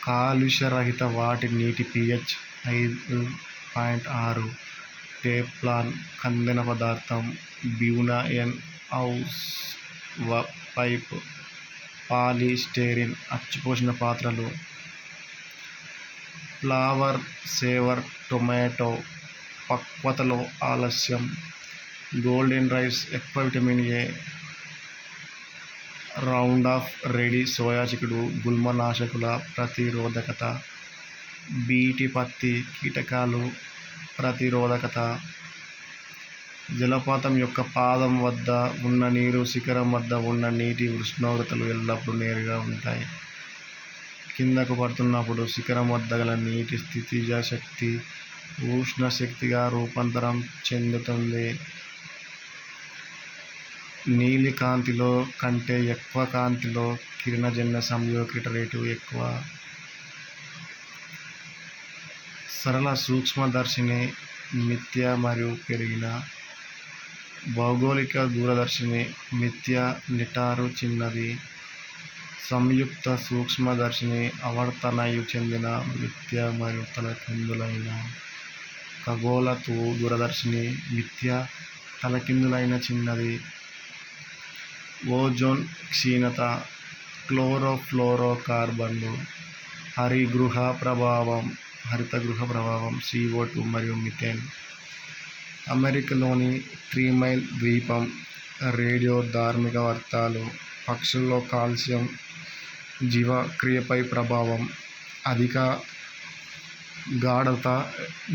కాలుష్యరహిత వాటి నీటి pH 5.6. టెఫ్లాన్ కందెన పదార్థం, Buna N hose pipe, polystyrene అచ్చుపోసిన పాత్రలు. ఫ్లవర్ సేవర్ టొమాటో పక్వతలో ఆలస్యం. గోల్డెన్ రైస్ ఎక్కువ vitamin A. Roundup Ready soya చిక్కుడు గుల్మనాశకుల ప్రతిరోధకత. బీటి పత్తి కీటకాలు ప్రతిరోధకత. జలపాతం యొక్క పాదం వద్ద ఉన్న నీరు, శిఖరం వద్ద ఉన్న నీటి ఉష్ణోగ్రతలు ఎల్లప్పుడూ నేరుగా ఉంటాయి. కిందకు పడుతున్నప్పుడు శిఖరం వద్ద గల నీటి స్థితిజ శక్తి ఉష్ణ శక్తిగా రూపాంతరం చెందుతుంది. నీలి కాంతిలో కంటే ఎక్కువ కాంతిలో కిరణజన్య సంయోగిత రేటు ఎక్కువ. సరళ సూక్ష్మదర్శిని మిథ్య మరియు పెరిగిన. భౌగోళిక దూరదర్శిని మిథ్య, నిటారు చిన్నది. సంయుక్త సూక్ష్మదర్శిని ఆవర్తనయు చెందిన మిథ్య మరియు తలకిందులైన. ఖగోళ దూరదర్శిని మిథ్య, తలకిందులైన చిన్నది. ఓజోన్ క్షీణత. క్లోరోఫ్లోరోకార్బన్లు హరితగృహ ప్రభావం CO2 మరియు మిథేన్. అమెరికాలోని 3 మైల్ ద్వీపం రేడియో ధార్మిక వార్తలు. పక్షుల్లో కాల్షియం జీవక్రియపై ప్రభావం. అధిక గాఢత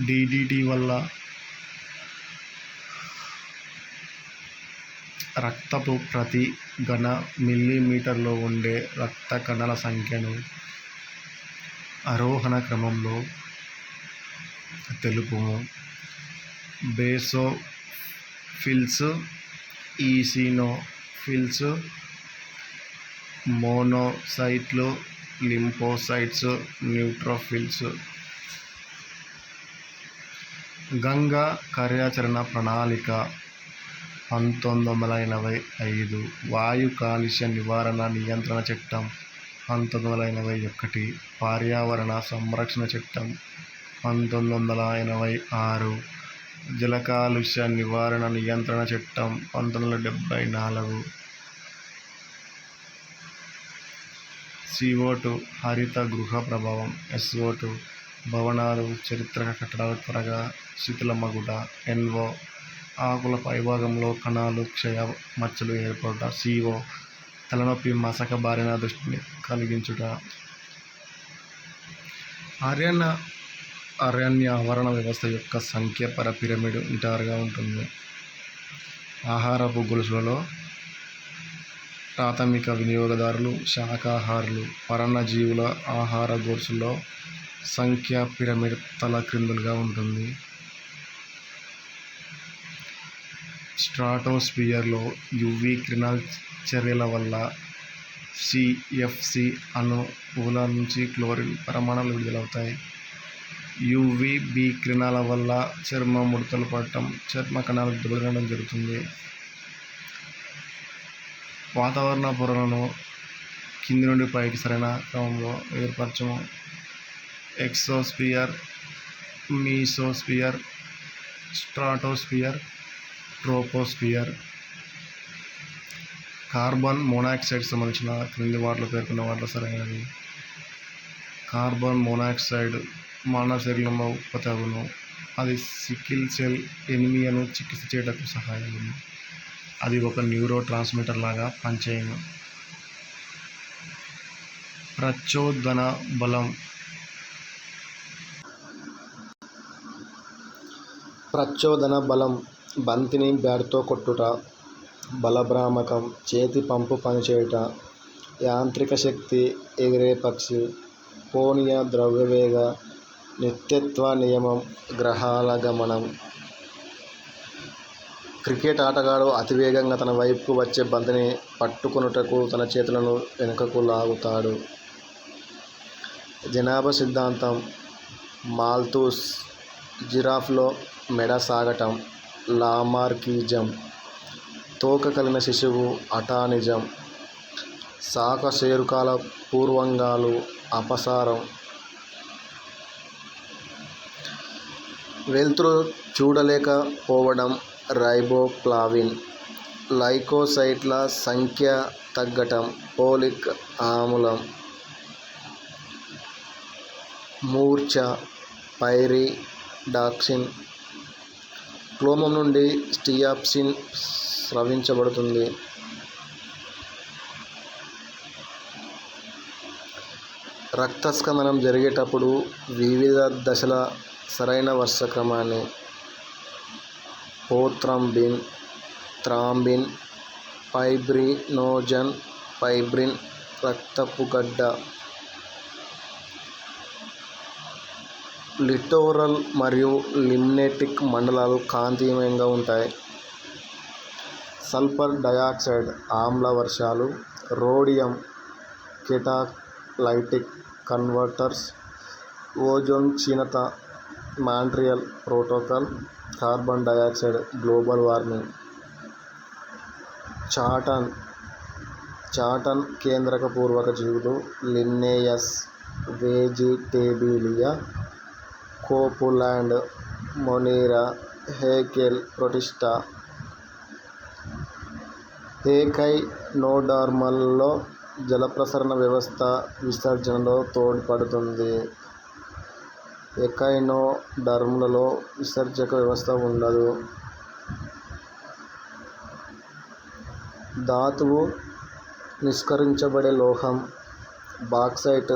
DDT వల్ల రక్తపు ప్రతి ఘన మిల్లీమీటర్లో ఉండే రక్త కణాల సంఖ్యను ఆరోహణ క్రమంలో తెలుపుము. బేసోఫిల్స్, ఈసినోఫిల్స్, మోనోసైట్లు, లింఫోసైట్స్, న్యూట్రోఫిల్స్. గంగా కార్యాచరణ ప్రణాళిక 1985, వాయు కాలుష్య నివారణ నియంత్రణ చట్టం 1981, పర్యావరణ సంరక్షణ చట్టం 1986, జల కాలుష్య నివారణ నియంత్రణ చట్టం 1974. CO2 హరిత గృహ ప్రభావం. SO2 భవనాలు, చారిత్రక కట్టడాలు త్వరగా శిథిలమగుట. NO ఆకుల పైభాగంలో కణాలు క్షయ మచ్చలు ఏర్పడుట. CO తలనొప్పి, మసక బారిన దృష్టిని కలిగించుట. అరణ్య ఆవరణ వ్యవస్థ యొక్క సంఖ్యాపర పిరమిడ్ నిటారుగా ఉంటుంది. ఆహారపు గొలుసులలో ప్రాథమిక వినియోగదారులు శాకాహారులు. పరాన్నజీవుల ఆహార గొలుసులో సంఖ్యా పిరమిడ్ తలక్రిందులుగా ఉంటుంది. స్ట్రాటోస్పియర్లో UV కిరణాల చర్యల వల్ల CFC అణువుల నుంచి క్లోరిన్ పరమాణువులు విడుదలవుతాయి. UVB కిరణాల వల్ల చర్మ ముడతలు పడటం, చర్మ కణాలు దెబ్బతినడం జరుగుతుంది. వాతావరణ పొరలను కింది నుండి పైకి సరైన క్రమంలో ఏర్పరచము. Exosphere, mesosphere, stratosphere, troposphere. Carbon monoxide సంబంధించిన క్రింది వాటిలో పేర్కొన్న వాటిలో సరైనవి. కార్బన్ మోనాక్సైడ్ మానవ శరీరంలో ఉత్పత్తి అగును. అది సికిల్ సెల్ ఎనీమియాను చికిత్స చేయటకు సహాయపడును. అది ఒక న్యూరో ట్రాన్స్మిటర్ లాగా పనిచేయును. ప్రచోదన బలం. ప్రచోదన బలం బంతిని బ్యాటుతో కొట్టుట. బలభ్రామకం చేతి పంపు పనిచేయుట. యాంత్రిక శక్తి ఎగిరే పక్షి. కోణీయ ద్రవ్యవేగ నిత్యత్వ నియమం గ్రహాల గమనం. క్రికెట్ ఆటగాడు అతివేగంగా తన వైపుకు వచ్చే బంతిని పట్టుకొనుటకు తన చేతులను వెనుకకు లాగుతాడు. జనాభా సిద్ధాంతం. మాల్థూస్. జిరాఫ్లో మెడ సాగటం లామార్కిజం. తోక కలిగిన శిశువు అటానిజం. శాకశేరుకాల పూర్వాంగాలు అపసారం. వెలుతురు చూడలేకపోవడం రైబోఫ్లావిన్. లైకోసైట్ల సంఖ్య తగ్గటం ఫోలిక్ ఆమ్లం. మూర్ఛ పైరిడాక్సిన్. క్లోమం నుండి స్టియాప్సిన్ స్రవించబడుతుంది. రక్తస్ఖలనం జరిగేటప్పుడు వివిధ దశల సరైన వరుస క్రమాన్ని. పోత్రంబిన్, థ్రాంబిన్, ఫైబ్రినోజన్, ఫైబ్రిన్. రక్తపు గడ్డ. లిటోరల్ మరియు లిమ్నెటిక్ మండలాలు కాంతిమయంగా ఉంటాయి. సల్ఫర్ డయాక్సైడ్ ఆమ్ల వర్షాలు. Rhodium catalytic converters. ఓజోన్ క్షీణత Montreal protocol. Carbon dioxide global warming. Chatton కేంద్రక పూర్వక జీవులు. Linnaeus, vegetabilia, Copeland, monera, Haeckel, protista. ఏకైనోడర్మల్లో జల ప్రసరణ వ్యవస్థ విసర్జనలో తోడ్పడుతుంది. ఎకైనోడర్మ్లలో విసర్జక వ్యవస్థ ఉండదు. ధాతువు నిష్కరించబడే లోహం బాక్సైట్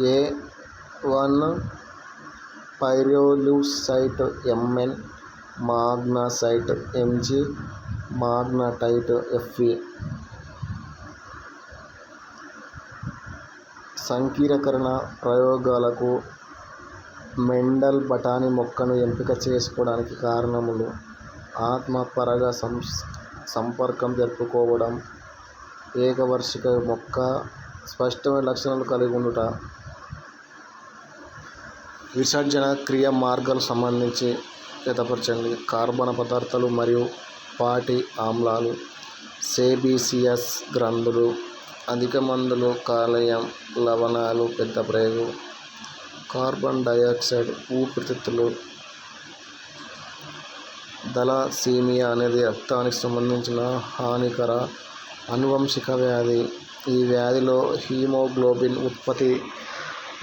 ఏ1, pyrolusite Mn, magnesite Mg, magnetite Fe. సంకీర్ణీకరణ ప్రయోగాలకు మెండల్ బఠానీ మొక్కను ఎంపిక చేసుకోవడానికి కారణములు: ఆత్మ పరాగ సంపర్కం జరుపుకోవడం, ఏకవార్షిక మొక్క, స్పష్టమైన లక్షణాలు కలిగి ఉండుట. విసర్జన క్రియ మార్గాలు సంబంధించి జతపరచండి. కార్బన పదార్థాలు మరియు పాటి ఆమ్లాలు, సేబీసియస్ గ్రంథులు, అధిక మందులు, కాలేయం, లవణాలు, పెద్ద ప్రేగు, కార్బన్ డయాక్సైడ్, ఊపిరితిత్తులు. థాలసీమియా అనేది రక్తానికి సంబంధించిన హానికర అనువంశిక వ్యాధి. ఈ వ్యాధిలో హీమోగ్లోబిన్ ఉత్పత్తి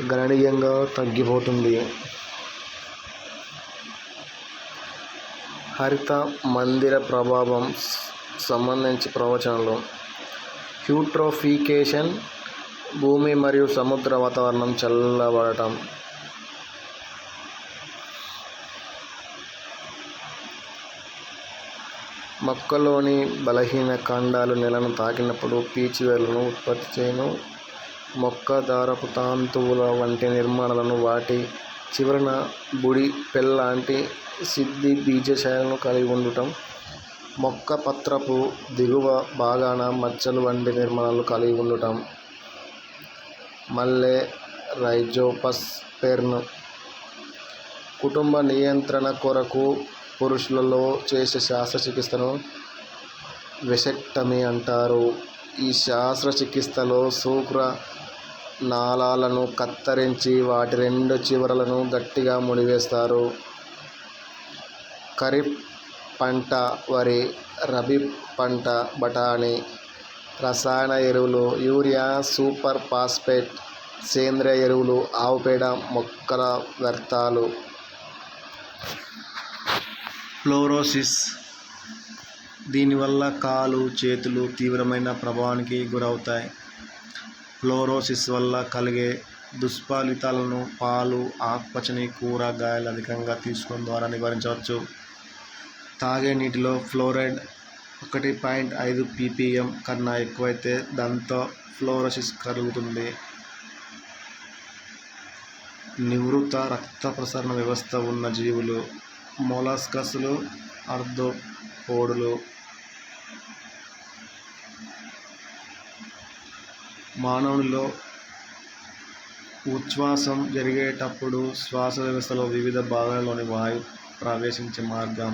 గణనీయంగా తగ్గిపోతుంది. హరిత మందిర ప్రభావం సంబంధించి ప్రవచనాలు: యూట్రోఫికేషన్, భూమి మరియు సముద్ర వాతావరణం చల్లబడటం, మొక్కలోని బలహీన కాండాలు నేలను తాకినప్పుడు పీచు వేర్లను ఉత్పత్తి చేయును. మొక్క దారపు తంతువుల వంటి నిర్మాణాలను వాటి చివరన బుడి పెల్లాంటి సిద్ధి బీజశాలను కలిగి ఉండటం. మొక్క పత్రపు దిగువ భాగాన మచ్చలు వంటి నిర్మాణాలు కలిగి ఉండటం. మల్లె రైజోపస్ ఫెర్న్. కుటుంబ నియంత్రణ కొరకు పురుషులలో చేసే శస్త్రచికిత్సను వెసెక్టమీ అంటారు. ఈ శస్త్రచికిత్సలో శుక్ర నాళాలను కత్తిరించి వాటి రెండు చివరలను గట్టిగా ముడివేస్తారు. ఖరీఫ్ పంట వరి, రబీ పంట బఠానీ. రసాయన ఎరువులు: యూరియా, సూపర్ ఫాస్ఫేట్. సేంద్రియ ఎరువులు: ఆవు పేడ, మొక్కల వ్యర్థాలు. ఫ్లోరోసిస్. దీనివల్ల కాలు, చేతులు తీవ్రమైన ప్రభావానికి గురవుతాయి. ఫ్లోరోసిస్ వల్ల కలిగే దుష్ఫలితాలను పాలు, ఆకుపచ్చని కూరగాయలు అధికంగా తీసుకోవడం ద్వారా నివారించవచ్చు. తాగే నీటిలో ఫ్లోరైడ్ 1.5 ppm కన్నా ఎక్కువైతే దాంతో ఫ్లోరోసిస్ కలుగుతుంది. నివృత్త రక్త ప్రసరణ వ్యవస్థ ఉన్న జీవులు: మొలస్కస్లు, ఆర్థ్రోపోడులు. మానవునిలో ఉచ్ఛ్వాసం జరిగేటప్పుడు శ్వాస వ్యవస్థలో వివిధ భాగాలలోని వాయువు ప్రవేశించే మార్గం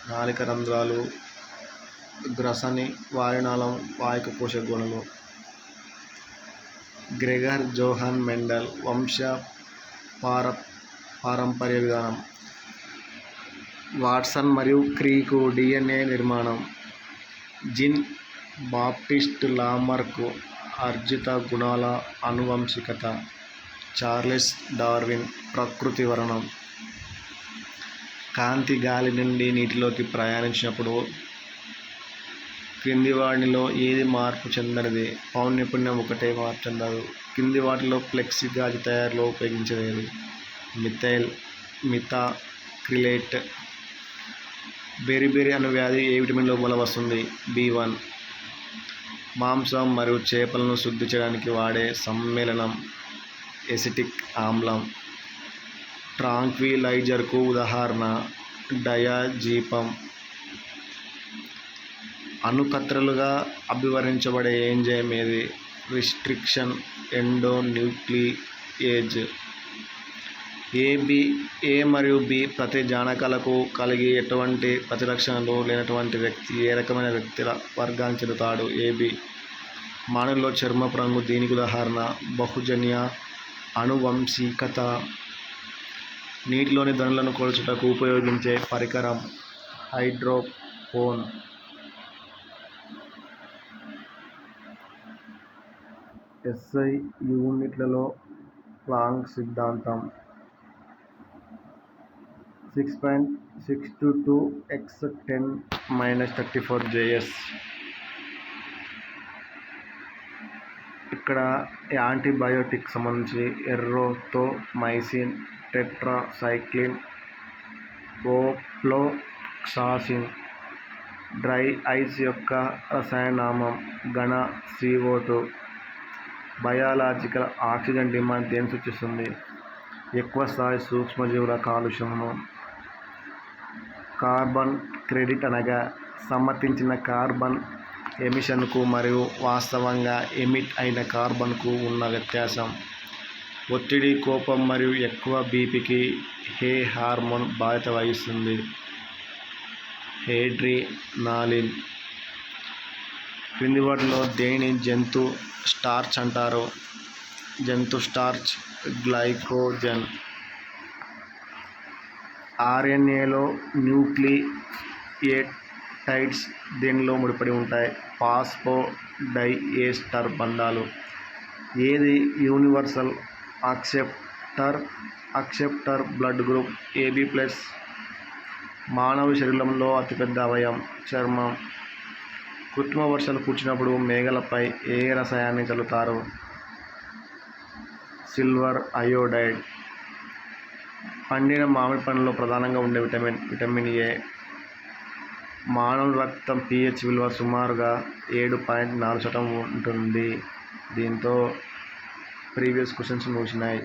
నాళిక రంధ్రాలు. గ్రసని, వాయునాళం, వాయు పోషక గోడలు. గ్రెగర్ జోహాన్ మెండల్ వంశ పారంపర్య విధానం. వాట్సన్ మరియు క్రీకు DNA నిర్మాణం. జీన్ బాప్టిస్ట్ లామార్క్ ఆర్జిత గుణాల ఆనువంశికత. చార్లెస్ డార్విన్ ప్రకృతి వర్ణనం. కాంతి గాలి నుండి నీటిలోకి ప్రయాణించినప్పుడు క్రింది వాటిలో ఏది మార్పు చెందనిది? పౌనఃపున్యం ఒకటే మార్పు చెందదు. కింది వాటిలో ఫ్లెక్సీ గాజు తయారీలో ఉపయోగించేది? మిథైల్ మిథాక్రిలేట్. బెరిబెరి అను వ్యాధి ఏ విటమిన్ లోపం వల్ల వస్తుంది? B1. మాంసం మరియు చేపలను శుద్ధి చేయడానికి వాడే సమ్మేళనం ఎసిటిక్ ఆమ్లం. ట్రాంక్విలైజర్కు ఉదాహరణ డయాజీపం. అణుకత్తెరలుగా అభివర్ణించబడే ఎంజైమ్ ఏది? రిస్ట్రిక్షన్ ఎండోన్యూక్లియేజ్. ఏ మరియు బి ప్రతి జానకాలకు కలిగి ఎటువంటి ప్రతిలక్షణాలు లేనటువంటి వ్యక్తి ఏ రకమైన వ్యక్తుల వర్గానికి చెందుతాడు? AB. మానవుల్లో చర్మపు రంగు దీనికి ఉదాహరణ బహుజన్య ఆనువంశికత. నీటిలోని ధనులను కొలుచుటకు ఉపయోగించే పరికరం హైడ్రోఫోన్. SI యూనిట్లలో ప్లాంక్ సిద్ధాంతం 6.622 x 10⁻34 Js. ఇక్కడ యాంటీబయోటిక్ సంబంధించి ఎర్రోథోమైసిన్, టెట్రాసైక్లిన్, ఓఫ్లోక్సాసిన్. డ్రై ఐస్ యొక్క రసాయనామం ఘన CO2. బయాలజికల్ ఆక్సిజన్ డిమాండ్ దేన్ని సూచిస్తుంది? ఎక్కువ స్థాయి సూక్ష్మజీవుల కాలుష్యమును. కార్బన్ క్రెడిట్ అనగా సమ్మతించిన కార్బన్ ఎమిషన్కు మరియు వాస్తవంగా ఎమిట్ అయిన కార్బన్కు ఉన్న వ్యత్యాసం. ఒత్తిడి, కోపం మరియు ఎక్కువ బీపీకి ఏ హార్మోన్ బాధ్యత వహిస్తుంది? అడ్రినాలిన్. క్రింది వాటిలో దేనిని జంతు స్టార్చ్ అంటారు? జంతు స్టార్చ్ గ్లైకోజన్. RNAలో న్యూక్లియోటైడ్స్ దేనిలో ముడిపడి ఉంటాయి? ఫాస్ఫోడైఎస్టర్ బంధాలు. ఏది యూనివర్సల్ అక్సెప్టర్ బ్లడ్ గ్రూప్? AB+. మానవ శరీరంలో అతిపెద్ద అవయవం చర్మం. కృత్రిమ వర్షాలు కురిసినప్పుడు మేఘాలపై ఏ రసాయనాన్ని చల్లుతారు? Silver iodide. పండిన మామిడి పండులో ప్రధానంగా ఉండే విటమిన్ A. మానవ రక్తం pH విలువ సుమారుగా 7.4% ఉంటుంది. దీంతో ప్రీవియస్ క్వశ్చన్స్ ముగిసినాయి.